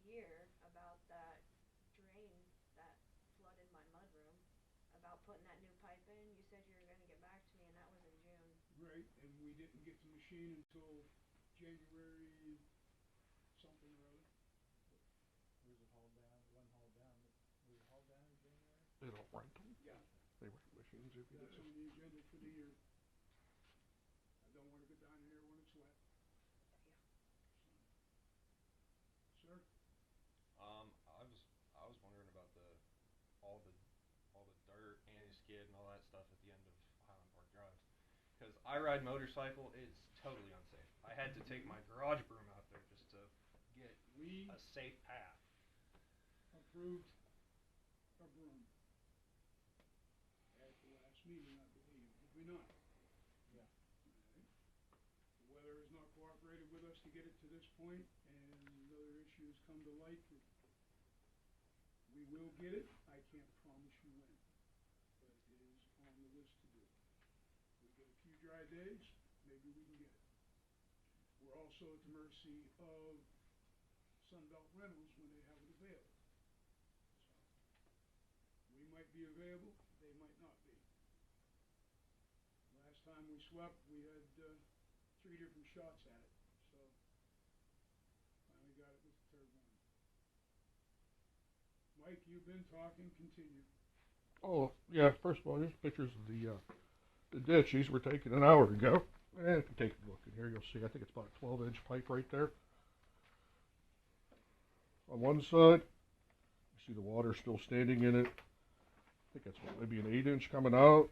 [SPEAKER 8] year about that drain that flooded my mudroom, about putting that new pipe in. You said you were gonna get back to me, and that was in June.
[SPEAKER 4] Right, and we didn't get the machine until January something or other.
[SPEAKER 6] Was it hauled down? It wasn't hauled down. Was it hauled down in January?
[SPEAKER 3] They don't rent them?
[SPEAKER 4] Yeah.
[SPEAKER 3] They rent machines if you
[SPEAKER 4] That's
[SPEAKER 3] do.
[SPEAKER 4] on the agenda for the year. I don't wanna go down in there when it's wet. Sir?
[SPEAKER 9] I was wondering about all the dirt, antiskid, and all that stuff at the end of Highland Park Drive. Because I ride motorcycle, it's totally unsafe. I had to take my garage broom out there just to get
[SPEAKER 4] We
[SPEAKER 9] a safe path.
[SPEAKER 4] approved a broom at the last meeting, I believe, did we not?
[SPEAKER 6] Yeah.
[SPEAKER 4] Alright. The weather has not cooperated with us to get it to this point, and other issues come to light. We will get it, I can't promise you when, but it is on the list to do. We get a few dry days, maybe we can get it. We're also at the mercy of Sunbelt Rentals when they have it available. So, we might be available, they might not be. Last time we swept, we had 3 different shots at it, so finally got it with the third one. Mike, you've been talking, continue.
[SPEAKER 3] Oh, yeah, first of all, here's pictures of the ditch. These were taken an hour ago. And if you take a look in here, you'll see, I think it's about a 12-inch pipe right there. On one side, you see the water still standing in it. I think that's maybe an 8-inch coming out.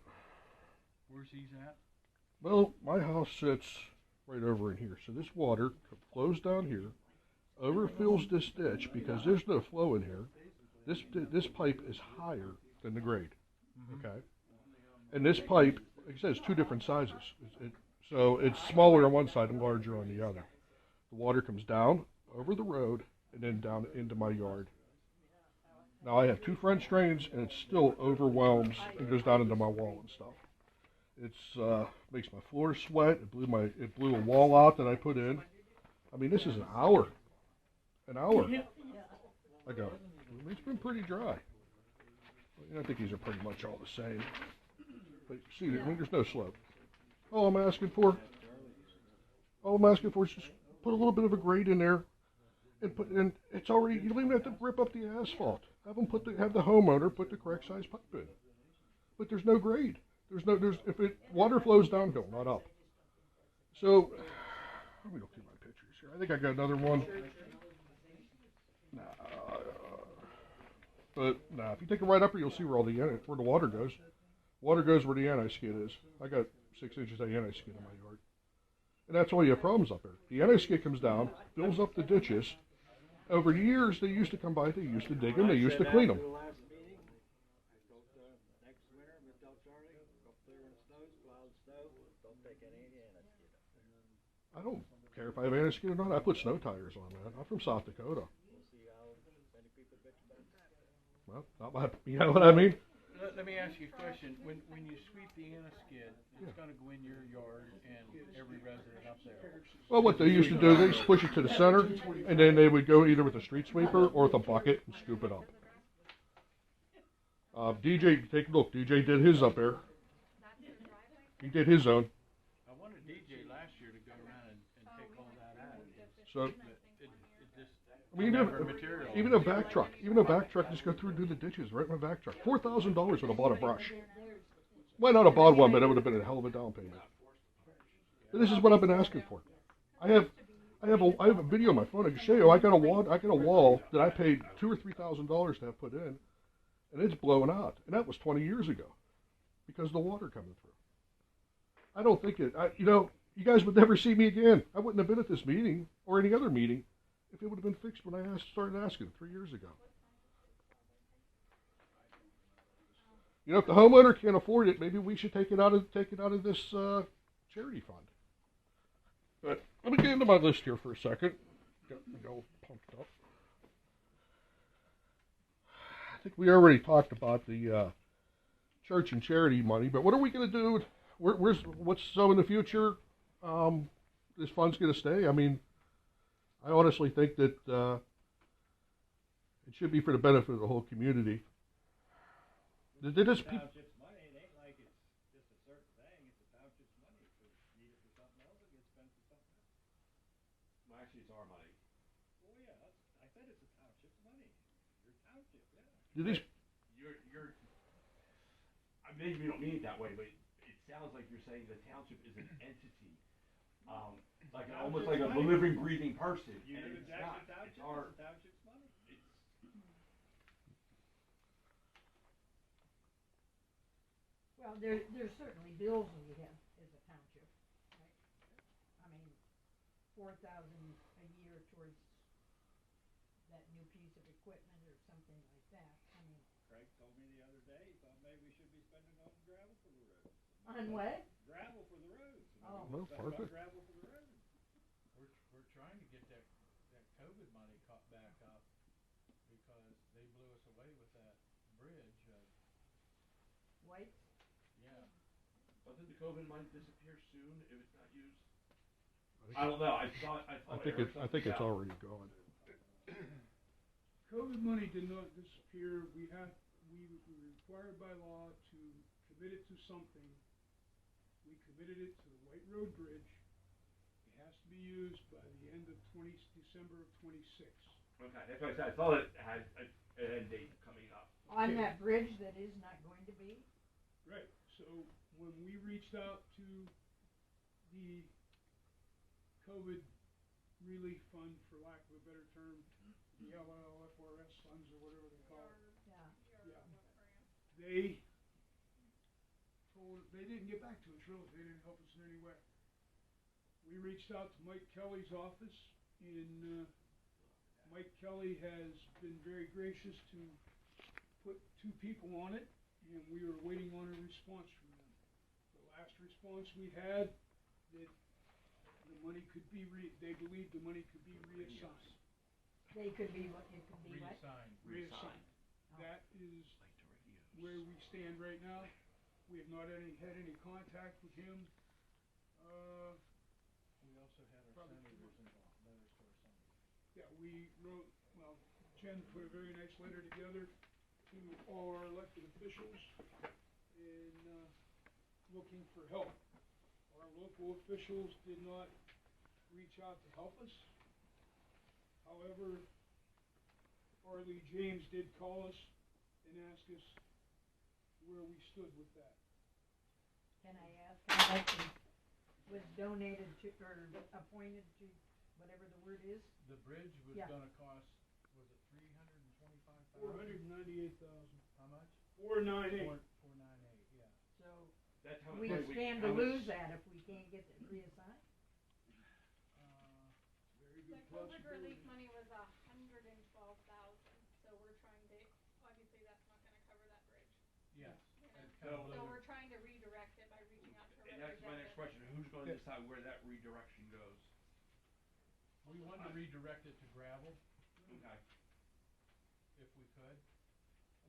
[SPEAKER 6] Where's he's at?
[SPEAKER 3] Well, my house sits right over in here. So this water flows down here, overfills this ditch because there's no flow in here. This pipe is higher than the grade, okay? And this pipe, like I said, it's 2 different sizes. So it's smaller on one side and larger on the other. The water comes down over the road and then down into my yard. Now I have 2 French drains, and it still overwhelms and goes down into my wall and stuff. It's makes my floor sweat. It blew a wall out that I put in. I mean, this is an hour ago. It's been pretty dry. I think these are pretty much all the same. But see, I mean, there's no slope. All I'm asking for is just put a little bit of a grate in there, and it's already. You don't even have to rip up the asphalt. Have the homeowner put the correct size pipe in. But there's no grade. Water flows downhill, not up. So let me go through my pictures here. I think I got another one. Nah, if you take it right up here, you'll see where where the water goes. Water goes where the anti-skid is. I got 6 inches of anti-skid in my yard. And that's why you have problems up there. The anti-skid comes down, fills up the ditches. Over the years, they used to come by, they used to dig them, they used to clean them. I don't care if I have anti-skid or not. I put snow tires on that. I'm from South Dakota. Well, not my, you know what I mean?
[SPEAKER 6] Let me ask you a question. When you sweep the antiskid, it's going to go in your yard and every resident up there.
[SPEAKER 3] Well, what they used to do, they just push it to the center, and then they would go either with a street sweeper or with a bucket and scoop it up. DJ, take a look. DJ did his up there. He did his own.
[SPEAKER 6] I wanted DJ last year to go around and take all that out.
[SPEAKER 3] So,
[SPEAKER 6] It just
[SPEAKER 3] I mean, even a back truck, just go through and do the ditches, right? My back truck, $4,000 would have bought a brush. Might not have bought one, but it would have been a hell of a down payment. But this is what I've been asking for. I have a video on my phone. I can show you. I got a wall that I paid $2,000 or $3,000 to have put in, and it's blowing out. And that was 20 years ago, because of the water coming through. I don't think you guys would never see me again. I wouldn't have been at this meeting or any other meeting if it would have been fixed when I started asking 3 years ago. You know, if the homeowner can't afford it, maybe we should take it out of this charity fund. But let me get into my list here for a second. Got me all pumped up. I think we already talked about the church and charity money, but what are we going to do? What's in the future? This fund's going to stay. I mean, I honestly think that it should be for the benefit of the whole community.
[SPEAKER 5] Township's money, it ain't like it's just a certain thing, it's the township's money. If it's needed for something else, it gets spent for something else.
[SPEAKER 2] Well, actually, it's our money.
[SPEAKER 5] Oh yeah, I said it's the township's money. Your township, yeah.
[SPEAKER 2] Maybe you don't mean it that way, but it sounds like you're saying the township is an entity. Almost like a living, breathing person.
[SPEAKER 5] You
[SPEAKER 2] And
[SPEAKER 5] live in Jackson Township,
[SPEAKER 2] it's our,
[SPEAKER 5] it's the township's money.
[SPEAKER 1] Well, there's certainly bills we have as a township, right? I mean, $4,000 a year towards that new piece of equipment or something like that. I mean,
[SPEAKER 5] Craig told me the other day, he thought maybe we should be spending on gravel for the roads.
[SPEAKER 1] on what?
[SPEAKER 5] Gravel for the roads.
[SPEAKER 1] Oh.
[SPEAKER 3] Well, perfect.
[SPEAKER 5] Gravel for the roads.
[SPEAKER 6] We're trying to get that COVID money caught back up because they blew us away with that bridge.
[SPEAKER 1] White?
[SPEAKER 6] Yeah.
[SPEAKER 2] doesn't the COVID money disappear soon if it's not used? I don't know. I
[SPEAKER 3] think it's already gone.
[SPEAKER 4] COVID money did not disappear. We were required by law to commit it to something. We committed it to the White Road Bridge. It has to be used by the end of December of 26.
[SPEAKER 2] Okay, that's what I said. I thought it had an end date coming up.
[SPEAKER 1] On that bridge that is not going to be?
[SPEAKER 4] Right. So when we reached out to the COVID relief fund, for lack of a better term, the LLFRS funds or whatever they call it. Yeah. They didn't get back to us really. They didn't help us in any way. We reached out to Mike Kelly's office, and Mike Kelly has been very gracious to put 2 people on it, and we were waiting on a response from them. The last response we had, that the money could be they believed the money could be reassigned.
[SPEAKER 1] They could be what? It could be what?
[SPEAKER 6] Reassigned.
[SPEAKER 4] Reassigned. that is where we stand right now. We have not had any contact with him.
[SPEAKER 6] We also had our
[SPEAKER 4] Probably
[SPEAKER 6] senators involved, letters to our senators.
[SPEAKER 4] Yeah, we wrote, well, Jen put a very nice letter together to all our elected officials in looking for help. Our local officials did not reach out to help us. However, Arlie James did call us and ask us where we stood with that.
[SPEAKER 1] Can I ask how much was donated to, or appointed to, whatever the word is?
[SPEAKER 6] The bridge was
[SPEAKER 1] Yeah.
[SPEAKER 6] gonna cost, was it $325,000?
[SPEAKER 4] $498,000.
[SPEAKER 6] How much?
[SPEAKER 4] 498.
[SPEAKER 6] 498, yeah.
[SPEAKER 1] So
[SPEAKER 2] That's how
[SPEAKER 1] we
[SPEAKER 2] much
[SPEAKER 1] stand to lose that if we can't get it reassigned?
[SPEAKER 4] Very
[SPEAKER 7] The
[SPEAKER 4] good
[SPEAKER 7] COVID
[SPEAKER 4] possibility.
[SPEAKER 7] relief money was $112,000, so we're trying to, obviously that's not gonna cover that bridge.
[SPEAKER 6] Yes.
[SPEAKER 7] You know,
[SPEAKER 6] It kinda
[SPEAKER 2] So-
[SPEAKER 7] So
[SPEAKER 6] blew
[SPEAKER 7] we're
[SPEAKER 6] it.
[SPEAKER 7] trying to redirect it by reaching out to a
[SPEAKER 2] And that's my next
[SPEAKER 7] representative.
[SPEAKER 2] question, who's gonna decide where that redirection goes?
[SPEAKER 6] We wanted to redirect it to gravel,
[SPEAKER 2] Okay.
[SPEAKER 6] if we could.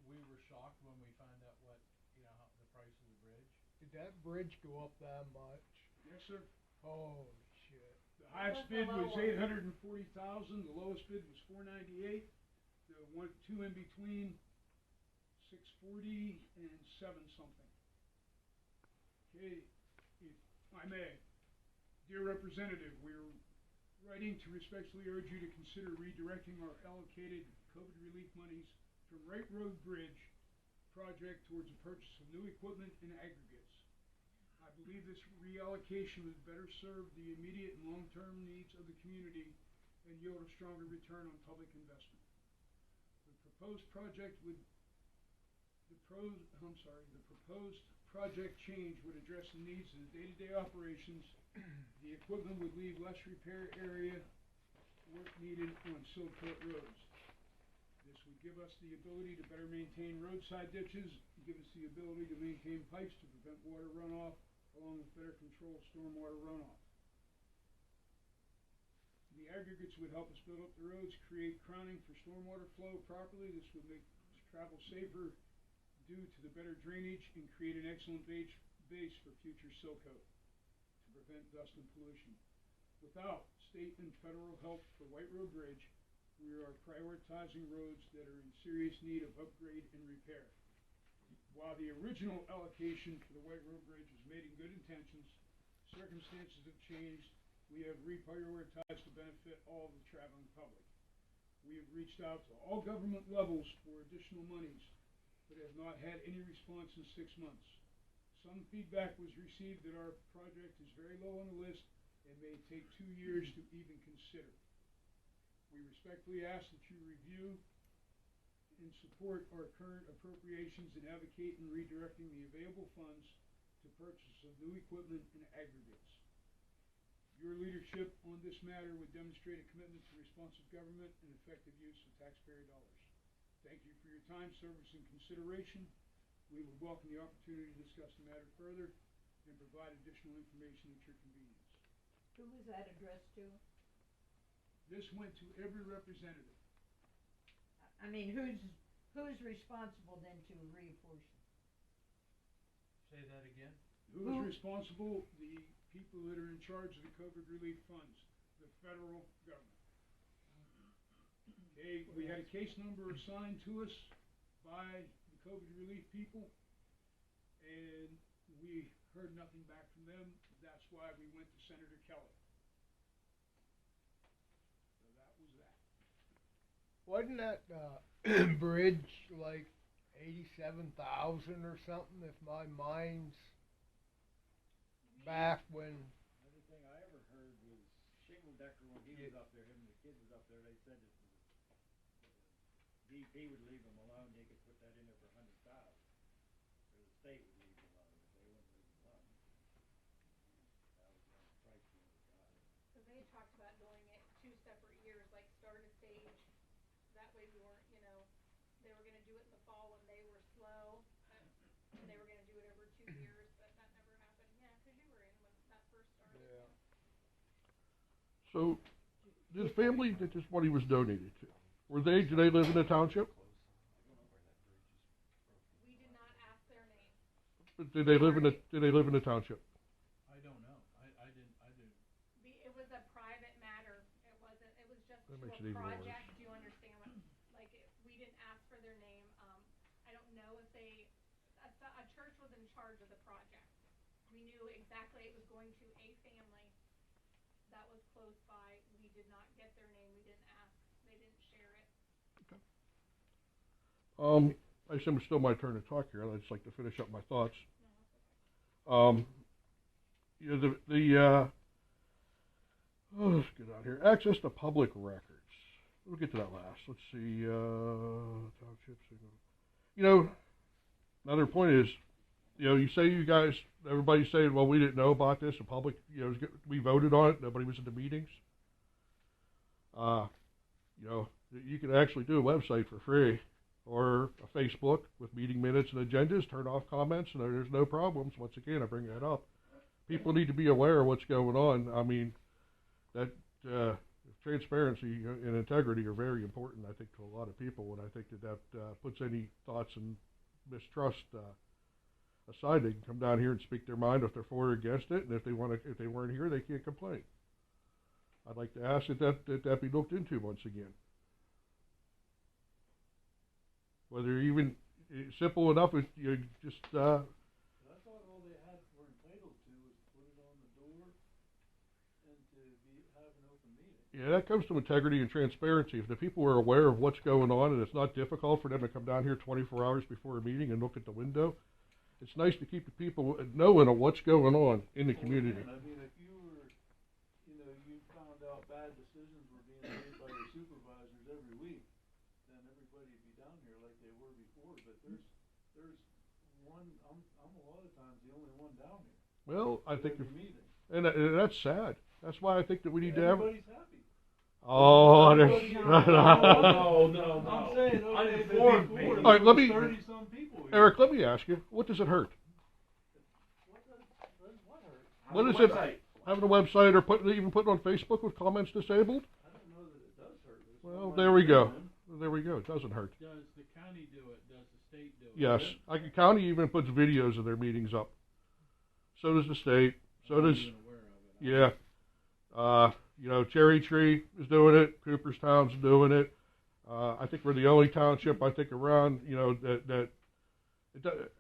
[SPEAKER 6] We were shocked when we found out what, how, the price of the bridge.
[SPEAKER 10] Did that bridge go up that much?
[SPEAKER 4] Yes, sir.
[SPEAKER 10] Holy shit.
[SPEAKER 4] The highest
[SPEAKER 7] the
[SPEAKER 4] bid
[SPEAKER 7] low
[SPEAKER 4] was
[SPEAKER 7] one?
[SPEAKER 4] 840,000, the lowest bid was 498. The two in between, 640 and 7 something. Okay, if I may, dear representative, we're writing to respectfully urge you to consider redirecting our allocated COVID relief monies from Wright Road Bridge project towards the purchase of new equipment and aggregates. I believe this reallocation would better serve the immediate and long-term needs of the community and yield a stronger return on public investment. The proposed project change would address the needs of the day-to-day operations. The equipment would leave less repair area work needed on silt-coat roads. This would give us the ability to better maintain roadside ditches, give us the ability to maintain pipes to prevent water runoff, along with better control of stormwater runoff. The aggregates would help us build up the roads, create crowning for stormwater flow properly. This would make travel safer due to the better drainage and create an excellent base for future silt coat to prevent dust and pollution. Without state and federal help for White Road Bridge, we are prioritizing roads that are in serious need of upgrade and repair. While the original allocation for the White Road Bridge was made in good intentions, circumstances have changed. We have reprioritized to benefit all of the traveling public. We have reached out to all government levels for additional monies, but have not had any response in 6 months. Some feedback was received that our project is very low on the list and may take 2 years to even consider. We respectfully ask that you review and support our current appropriations and advocate in redirecting the available funds to purchase of new equipment and aggregates. Your leadership on this matter would demonstrate a commitment to responsive government and effective use of taxpayer dollars. Thank you for your time, service, and consideration. We would welcome the opportunity to discuss the matter further and provide additional information at your convenience.
[SPEAKER 1] Who was that addressed to?
[SPEAKER 4] This went to every representative.
[SPEAKER 1] I mean, who's responsible then to reapportion?
[SPEAKER 6] Say that again?
[SPEAKER 4] Who is responsible? The people that are in charge of the COVID relief funds, the federal government. Okay, we had a case number assigned to us by the COVID relief people, and we heard nothing back from them. That's why we went to Senator Kelly. So that was that.
[SPEAKER 10] Wasn't that bridge like 87,000 or something, if my mind's back when...
[SPEAKER 5] Only thing I ever heard was Decker when he was up there, him and the kid was up there, they said that the DP would leave them alone, they could put that in there for 100,000. Or the state would leave them alone, but they wouldn't leave them alone. That was the only price we ever got.
[SPEAKER 7] Cause they had talked about doing it 2 separate years, like start a stage, that way we weren't, they were gonna do it in the fall when they were slow, and they were gonna do it over 2 years, but that never happened. Yeah, cause you were in when that first started.
[SPEAKER 10] Yeah.
[SPEAKER 3] So, this family that this money was donated to, do they live in the township? Did they live in the township?
[SPEAKER 6] I don't know. I didn't.
[SPEAKER 7] It was a private matter. It wasn't, it was just
[SPEAKER 3] That
[SPEAKER 7] to
[SPEAKER 3] makes
[SPEAKER 7] a
[SPEAKER 3] it even worse.
[SPEAKER 7] project. Do you understand what, like, we didn't ask for their name. I don't know if they, a church was in charge of the project. We knew exactly it was going to a family that was close by. We did not get their name. We didn't ask. They didn't share it.
[SPEAKER 3] I assume it's still my turn to talk here. I'd just like to finish up my thoughts. You know, let's get out here. Access to public records. We'll get to that last. Let's see, townships. You know, another point is, you know, you say you guys, everybody's saying, well, we didn't know about this. The public, you know, we voted on it. Nobody was at the meetings. You know, you can actually do a website for free, or a Facebook with meeting minutes and agendas, turn off comments, and there's no problems. Once again, I bring that up. People need to be aware of what's going on. I mean, that transparency and integrity are very important, I think, to a lot of people, and I think that puts any thoughts and mistrust aside. They can come down here and speak their mind if they're for or against it, and if they weren't here, they can't complain. I'd like to ask that be looked into once again. Whether even simple enough as you just.
[SPEAKER 6] I thought all they were entitled to was put it on the door and to have an open meeting.
[SPEAKER 3] Yeah, that comes to integrity and transparency. If the people are aware of what's going on and it's not difficult for them to come down here 24 hours before a meeting and look at the window, it's nice to keep the people knowing of what's going on in the community.
[SPEAKER 6] I mean, if you were, you know, you found out bad decisions were being made by your supervisors every week, then everybody would be down here like they were before. But there's one. I'm a lot of times the only one down here.
[SPEAKER 3] Well, I think,
[SPEAKER 6] and
[SPEAKER 3] that's sad. That's why I think that we need to have.
[SPEAKER 6] Everybody's happy.
[SPEAKER 3] Oh, there's.
[SPEAKER 6] No. I'm saying, okay, before,
[SPEAKER 3] all right, let me.
[SPEAKER 6] 30-some people here.
[SPEAKER 3] Eric, let me ask you, what does it hurt? What is it? Having a website or even putting on Facebook with comments disabled?
[SPEAKER 6] I don't know that it does hurt.
[SPEAKER 3] Well, there we go. There we go. It doesn't hurt.
[SPEAKER 6] Does the county do it? Does the state do it?
[SPEAKER 3] Yes. Like the county even puts videos of their meetings up. So does the state. So does. Yeah. You know, Cherry Tree is doing it. Cooperstown's doing it. I think we're the only township, I think, around, you know, that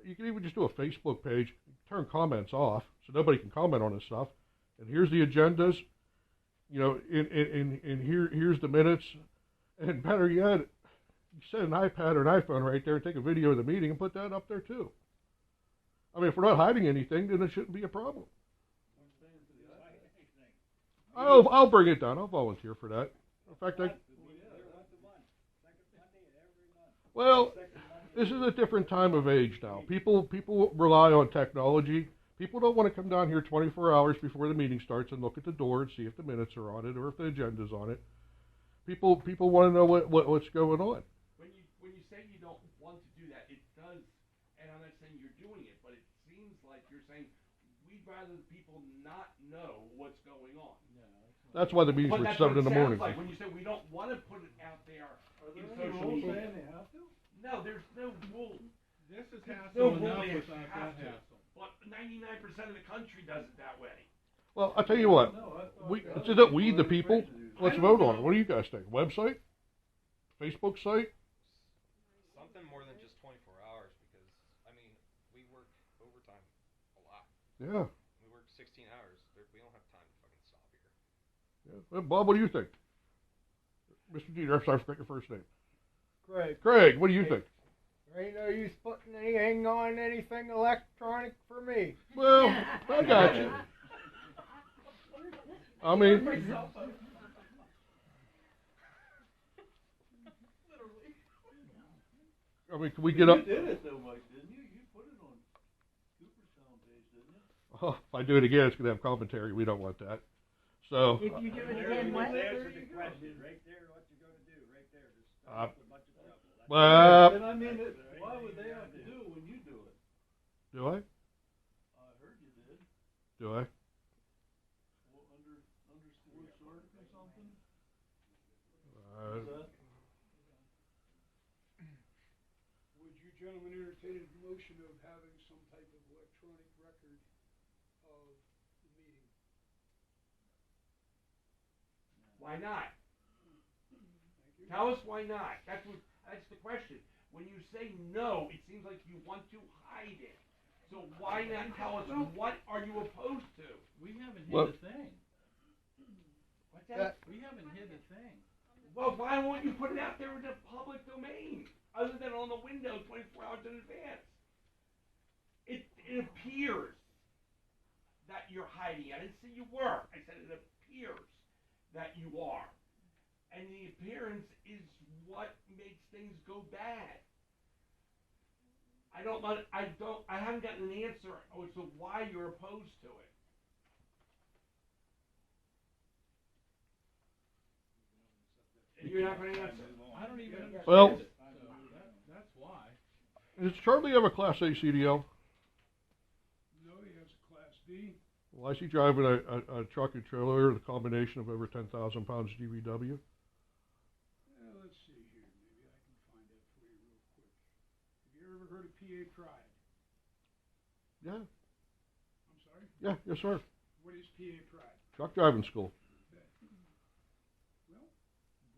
[SPEAKER 3] you can even just do a Facebook page, turn comments off so nobody can comment on this stuff. And here's the agendas, you know, and here's the minutes. And better yet, you set an iPad or an iPhone right there and take a video of the meeting and put that up there too. I mean, if we're not hiding anything, then it shouldn't be a problem. I'll bring it down. I'll volunteer for that. In fact, well, this is a different time of age now. People rely on technology. People don't want to come down here 24 hours before the meeting starts and look at the door and see if the minutes are on it or if the agenda's on it. People want to know what's going on.
[SPEAKER 2] When you say you don't want to do that, it does, and I'm not saying you're doing it, but it seems like you're saying we'd rather people not know what's going on.
[SPEAKER 3] That's why the meetings were 7 in the morning.
[SPEAKER 2] Like when you say we don't want to put it out there in social media.
[SPEAKER 6] Saying they have to?
[SPEAKER 2] No, there's no rule.
[SPEAKER 6] This is
[SPEAKER 2] No
[SPEAKER 6] hassle
[SPEAKER 2] rule
[SPEAKER 6] enough
[SPEAKER 2] they
[SPEAKER 6] without
[SPEAKER 2] have
[SPEAKER 6] that
[SPEAKER 2] to.
[SPEAKER 6] hassle.
[SPEAKER 2] But 99% of the country does it that way.
[SPEAKER 3] Well, I'll tell you what. It's that we, the people, let's vote on it. What do you guys think? Website? Facebook site?
[SPEAKER 9] Something more than just 24 hours, because, I mean, we work overtime a lot.
[SPEAKER 3] Yeah.
[SPEAKER 9] We work 16 hours. We don't have time to fucking stop here.
[SPEAKER 3] Yeah. Well, Bob, what do you think? Mr. Deeter, I'm sorry, I forgot your first name.
[SPEAKER 10] Craig,
[SPEAKER 3] what do you think?
[SPEAKER 10] There ain't no use putting anything on anything electronic for me.
[SPEAKER 3] Well, I got you. I mean, can we get up?
[SPEAKER 6] You did it though, Mike, didn't you? You put it on Cooperstown page, didn't you?
[SPEAKER 3] Oh, if I do it again, it's going to have commentary. We don't want that. So.
[SPEAKER 1] If you do it again, what?
[SPEAKER 5] Answer the question right there. What you're going to do right there? Just start with a bunch of trouble.
[SPEAKER 3] Well.
[SPEAKER 6] And I mean, why would they have to do it when you do it?
[SPEAKER 3] Do I?
[SPEAKER 6] I heard you did.
[SPEAKER 3] Do I?
[SPEAKER 6] Well, under sports art or something.
[SPEAKER 4] Would you gentlemen entertain a motion of having some type of electronic
[SPEAKER 2] Why not? Tell us why not. That's the question. When you say no, it seems like you want to hide it. So why not tell us what are you opposed to?
[SPEAKER 6] We haven't hid
[SPEAKER 3] Well-
[SPEAKER 6] a thing.
[SPEAKER 2] What's that?
[SPEAKER 6] We haven't hid a thing.
[SPEAKER 2] Well, why won't you put it out there in the public domain, other than on the window 24 hours in advance? It appears that you're hiding. I didn't say you were. I said it appears that you are. And the appearance is what makes things go bad. I haven't gotten an answer as to why you're opposed to it. And you're not going to answer.
[SPEAKER 6] I don't even understand
[SPEAKER 3] Well-
[SPEAKER 6] it. So that's why.
[SPEAKER 3] Does Charlie have a Class A CDL?
[SPEAKER 4] No, he has a Class D.
[SPEAKER 3] Well, I see driving a truck and trailer, the combination of over 10,000 pounds GVW.
[SPEAKER 4] Let's see here, maybe I can find that for you real quick. Have you ever heard of PA Pride?
[SPEAKER 3] Yeah,
[SPEAKER 4] I'm sorry?
[SPEAKER 3] yeah, yes, sir.
[SPEAKER 4] What is PA Pride?
[SPEAKER 3] Truck driving school.
[SPEAKER 4] Okay. Well,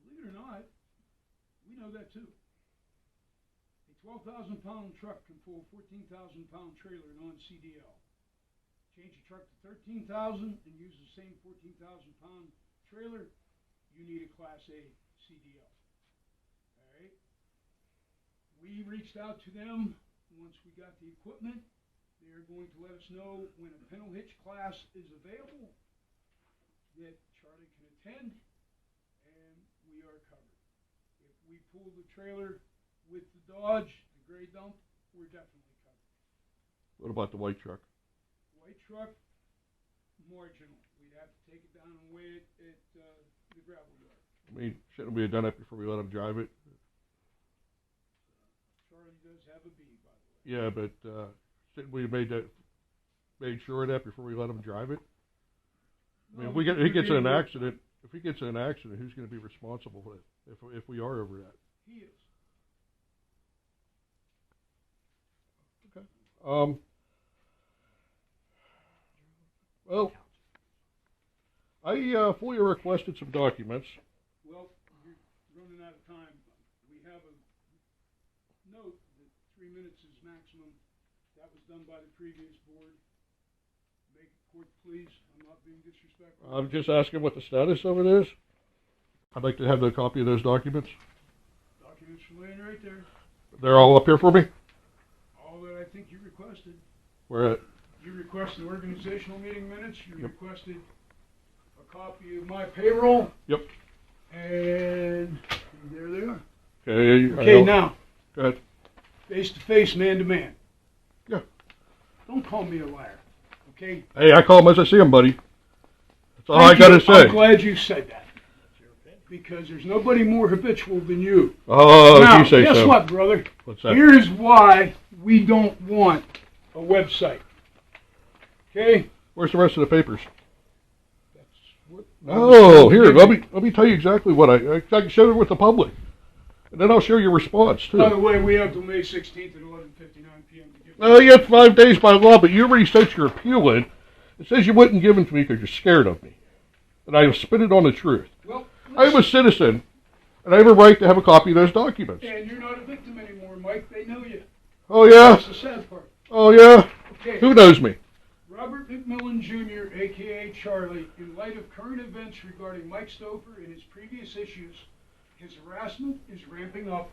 [SPEAKER 4] believe it or not, we know that too. A 12,000-pound truck can pull a 14,000-pound trailer non-CDL. Change the truck to 13,000 and use the same 14,000-pound trailer, you need a Class A CDL. All right? We reached out to them once we got the equipment. They're going to let us know when a pintle hitch class is available that Charlie can attend, and we are covered. If we pull the trailer with the Dodge, the gray dump, we're definitely covered.
[SPEAKER 3] What about the white truck?
[SPEAKER 4] White truck, marginal. We'd have to take it down and weigh it at the gravel yard.
[SPEAKER 3] I mean, shouldn't we have done it before we let him drive it?
[SPEAKER 4] Charlie does have a B, by the way.
[SPEAKER 3] Yeah, but shouldn't we have made sure of that before we let him drive it? I mean,
[SPEAKER 4] No,
[SPEAKER 3] if he gets in an
[SPEAKER 4] we're-
[SPEAKER 3] accident, who's going to be responsible for it? If we are over that?
[SPEAKER 4] He is.
[SPEAKER 3] Okay. Well, I FOIA requested some documents.
[SPEAKER 4] Well, you're running out of time. We have a note that 3 minutes is maximum. That was done by the previous board. Make it quick, please. I'm not being disrespectful.
[SPEAKER 3] I'm just asking what the status of it is. I'd like to have the copy of those documents.
[SPEAKER 4] Documents are laying right there.
[SPEAKER 3] They're all up here for me?
[SPEAKER 4] All that I think you requested.
[SPEAKER 3] Where at?
[SPEAKER 4] You requested organizational meeting minutes. You
[SPEAKER 3] Yep.
[SPEAKER 4] requested a copy of my payroll.
[SPEAKER 3] Yep.
[SPEAKER 4] And there they are.
[SPEAKER 3] Okay,
[SPEAKER 4] Okay, now,
[SPEAKER 3] go ahead.
[SPEAKER 4] face to face, man to man.
[SPEAKER 3] Yeah.
[SPEAKER 4] Don't call me a liar, okay?
[SPEAKER 3] Hey, I call them as I see them, buddy. That's all
[SPEAKER 4] Thank
[SPEAKER 3] I gotta
[SPEAKER 4] you.
[SPEAKER 3] say.
[SPEAKER 4] I'm glad you said that. Because there's nobody more habitual than you.
[SPEAKER 3] Oh,
[SPEAKER 4] Now,
[SPEAKER 3] you say
[SPEAKER 4] guess
[SPEAKER 3] so.
[SPEAKER 4] what, brother?
[SPEAKER 3] What's that?
[SPEAKER 4] Here's why we don't want a website. Okay?
[SPEAKER 3] Where's the rest of the papers?
[SPEAKER 4] That's what.
[SPEAKER 3] Oh, here, let me tell you exactly what I can share it with the public. And then I'll share your response,
[SPEAKER 4] By
[SPEAKER 3] too.
[SPEAKER 4] the way, we have till May 16th at 11:59 p.m. to give.
[SPEAKER 3] Oh, you have 5 days by law, but you already sent your appeal in. It says you wouldn't give them to me because you're scared of me. And I have spit it on the truth.
[SPEAKER 4] Well,
[SPEAKER 3] I'm a citizen, and I have a right to have a copy of those documents.
[SPEAKER 4] and you're not a victim anymore, Mike. They know you.
[SPEAKER 3] Oh, yeah?
[SPEAKER 4] That's the sad part.
[SPEAKER 3] Oh, yeah?
[SPEAKER 4] Okay.
[SPEAKER 3] Who knows me?
[SPEAKER 4] Robert McMillan Jr., a.k.a. Charlie, in light of current events regarding Mike Stouffer and his previous issues, his harassment is ramping up.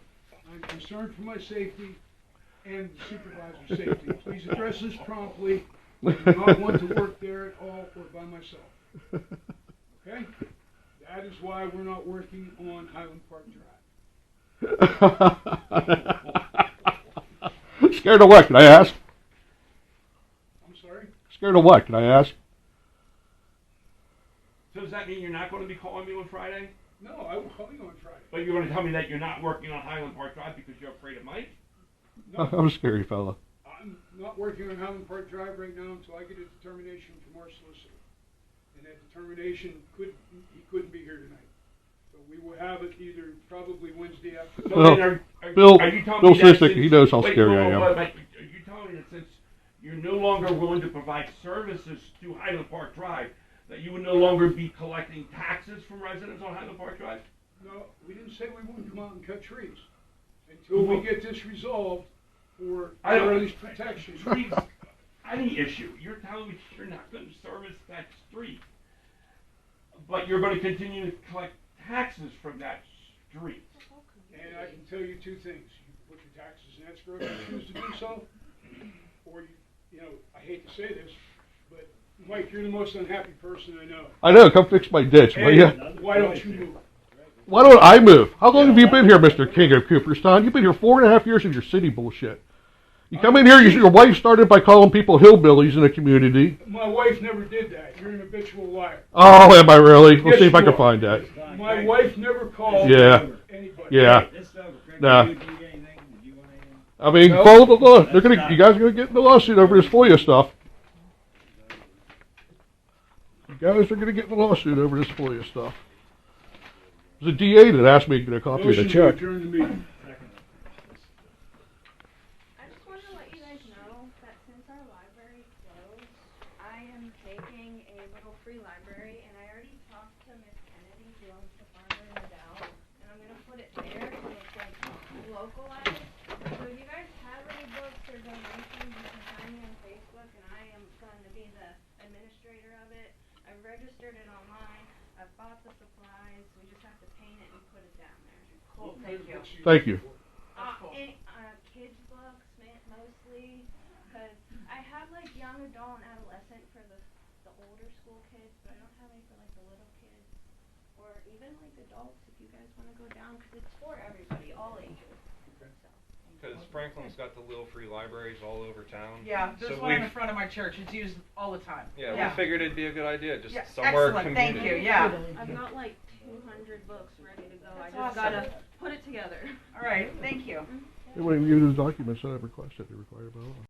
[SPEAKER 4] I'm concerned for my safety and the supervisor's safety. Please address this promptly. I do not want to work there at all or by myself. Okay? That is why we're not working on Highland Park Drive.
[SPEAKER 3] Scared of what, can I ask?
[SPEAKER 4] I'm sorry?
[SPEAKER 3] Scared of what, can I ask?
[SPEAKER 2] So does that mean you're not going to be calling me on Friday?
[SPEAKER 4] No, I will call you on Friday.
[SPEAKER 2] But you're going to tell me that you're not working on Highland Park Drive because you're afraid of Mike?
[SPEAKER 4] No,
[SPEAKER 3] I'm a scary fella.
[SPEAKER 4] I'm not working on Highland Park Drive right now until I get a determination from our solicitor. And that determination he couldn't be here tonight. So we will have it either probably Wednesday afternoon.
[SPEAKER 3] Well,
[SPEAKER 2] then
[SPEAKER 3] Bill-
[SPEAKER 2] are you telling
[SPEAKER 3] Bill
[SPEAKER 2] me that
[SPEAKER 3] Sissick,
[SPEAKER 2] since-
[SPEAKER 3] he knows how
[SPEAKER 2] wait,
[SPEAKER 3] scary
[SPEAKER 2] whoa,
[SPEAKER 3] I am.
[SPEAKER 2] whoa, wait, are you telling me that since you're no longer willing to provide services to Highland Park Drive, that you would no longer be collecting taxes from residents on Highland Park Drive?
[SPEAKER 4] No, we didn't say we wouldn't come out and cut trees until we get this resolved for
[SPEAKER 2] I don't-
[SPEAKER 4] earliest protection.
[SPEAKER 2] Trees, any issue, you're telling me you're not gonna service that street, but you're gonna continue to collect taxes from that street.
[SPEAKER 4] And I can tell you two things. You can put your taxes in escrow if you choose to do so, or you know, I hate to say this, but Mike, you're the most unhappy person I know.
[SPEAKER 3] I know, come fix my ditch, will ya?
[SPEAKER 4] Why don't you move?
[SPEAKER 3] Why don't I move? How long have you been here, Mr. King of Cooperstown? You've been here 4.5 years in your city bullshit. You come in here, your wife started by calling people hillbillies in the community.
[SPEAKER 4] My wife never did that. You're an habitual liar.
[SPEAKER 3] Oh, am I really? We'll
[SPEAKER 4] Yes,
[SPEAKER 3] see if I
[SPEAKER 4] you
[SPEAKER 3] can
[SPEAKER 4] are.
[SPEAKER 3] find that.
[SPEAKER 4] My wife never called
[SPEAKER 3] Yeah.
[SPEAKER 4] anybody.
[SPEAKER 3] Yeah. Nah.
[SPEAKER 5] Did you get anything? Did you want anything?
[SPEAKER 3] I mean, follow the law. They're gonna, you guys are gonna get in the lawsuit over this FOIA stuff. You guys are gonna get in the lawsuit over this FOIA stuff. There's a DA that asked me to get a copy of the
[SPEAKER 4] Motion to
[SPEAKER 3] check.
[SPEAKER 4] adjourn the meeting.
[SPEAKER 8] I just want to let you guys know that since our library closed, I am taking a little free library, and I already talked to Miss Kennedy, who owns the farmer in the Dow, and I'm gonna put it there, so it's like localized. So if you guys have any books or donations, you can find me on Facebook, and I am going to be the administrator of it. I've registered it online. I've bought the supplies. We just have to paint it and put it down there.
[SPEAKER 1] Cool, thank you.
[SPEAKER 3] Thank you.
[SPEAKER 8] Kids books mostly, because I have like young adult and adolescent for the older school kids, but I don't have any for like the little kids, or even like adults if you guys want to go down, because it's for everybody, all ages.
[SPEAKER 9] Because Franklin's got the little free libraries all over town.
[SPEAKER 11] Yeah, there's
[SPEAKER 9] So
[SPEAKER 11] one in
[SPEAKER 9] we've-
[SPEAKER 11] the front of my church. It's used all the time.
[SPEAKER 9] Yeah, we figured it'd be a good idea, just
[SPEAKER 11] Yeah,
[SPEAKER 9] somewhere
[SPEAKER 11] excellent,
[SPEAKER 9] community.
[SPEAKER 11] thank you, yeah.
[SPEAKER 8] I've got like 200 books ready to go. I
[SPEAKER 11] That's
[SPEAKER 8] just
[SPEAKER 11] awesome.
[SPEAKER 8] gotta put it together.
[SPEAKER 11] All right, thank you.
[SPEAKER 3] They wouldn't even give you the documents that I requested. They required by law.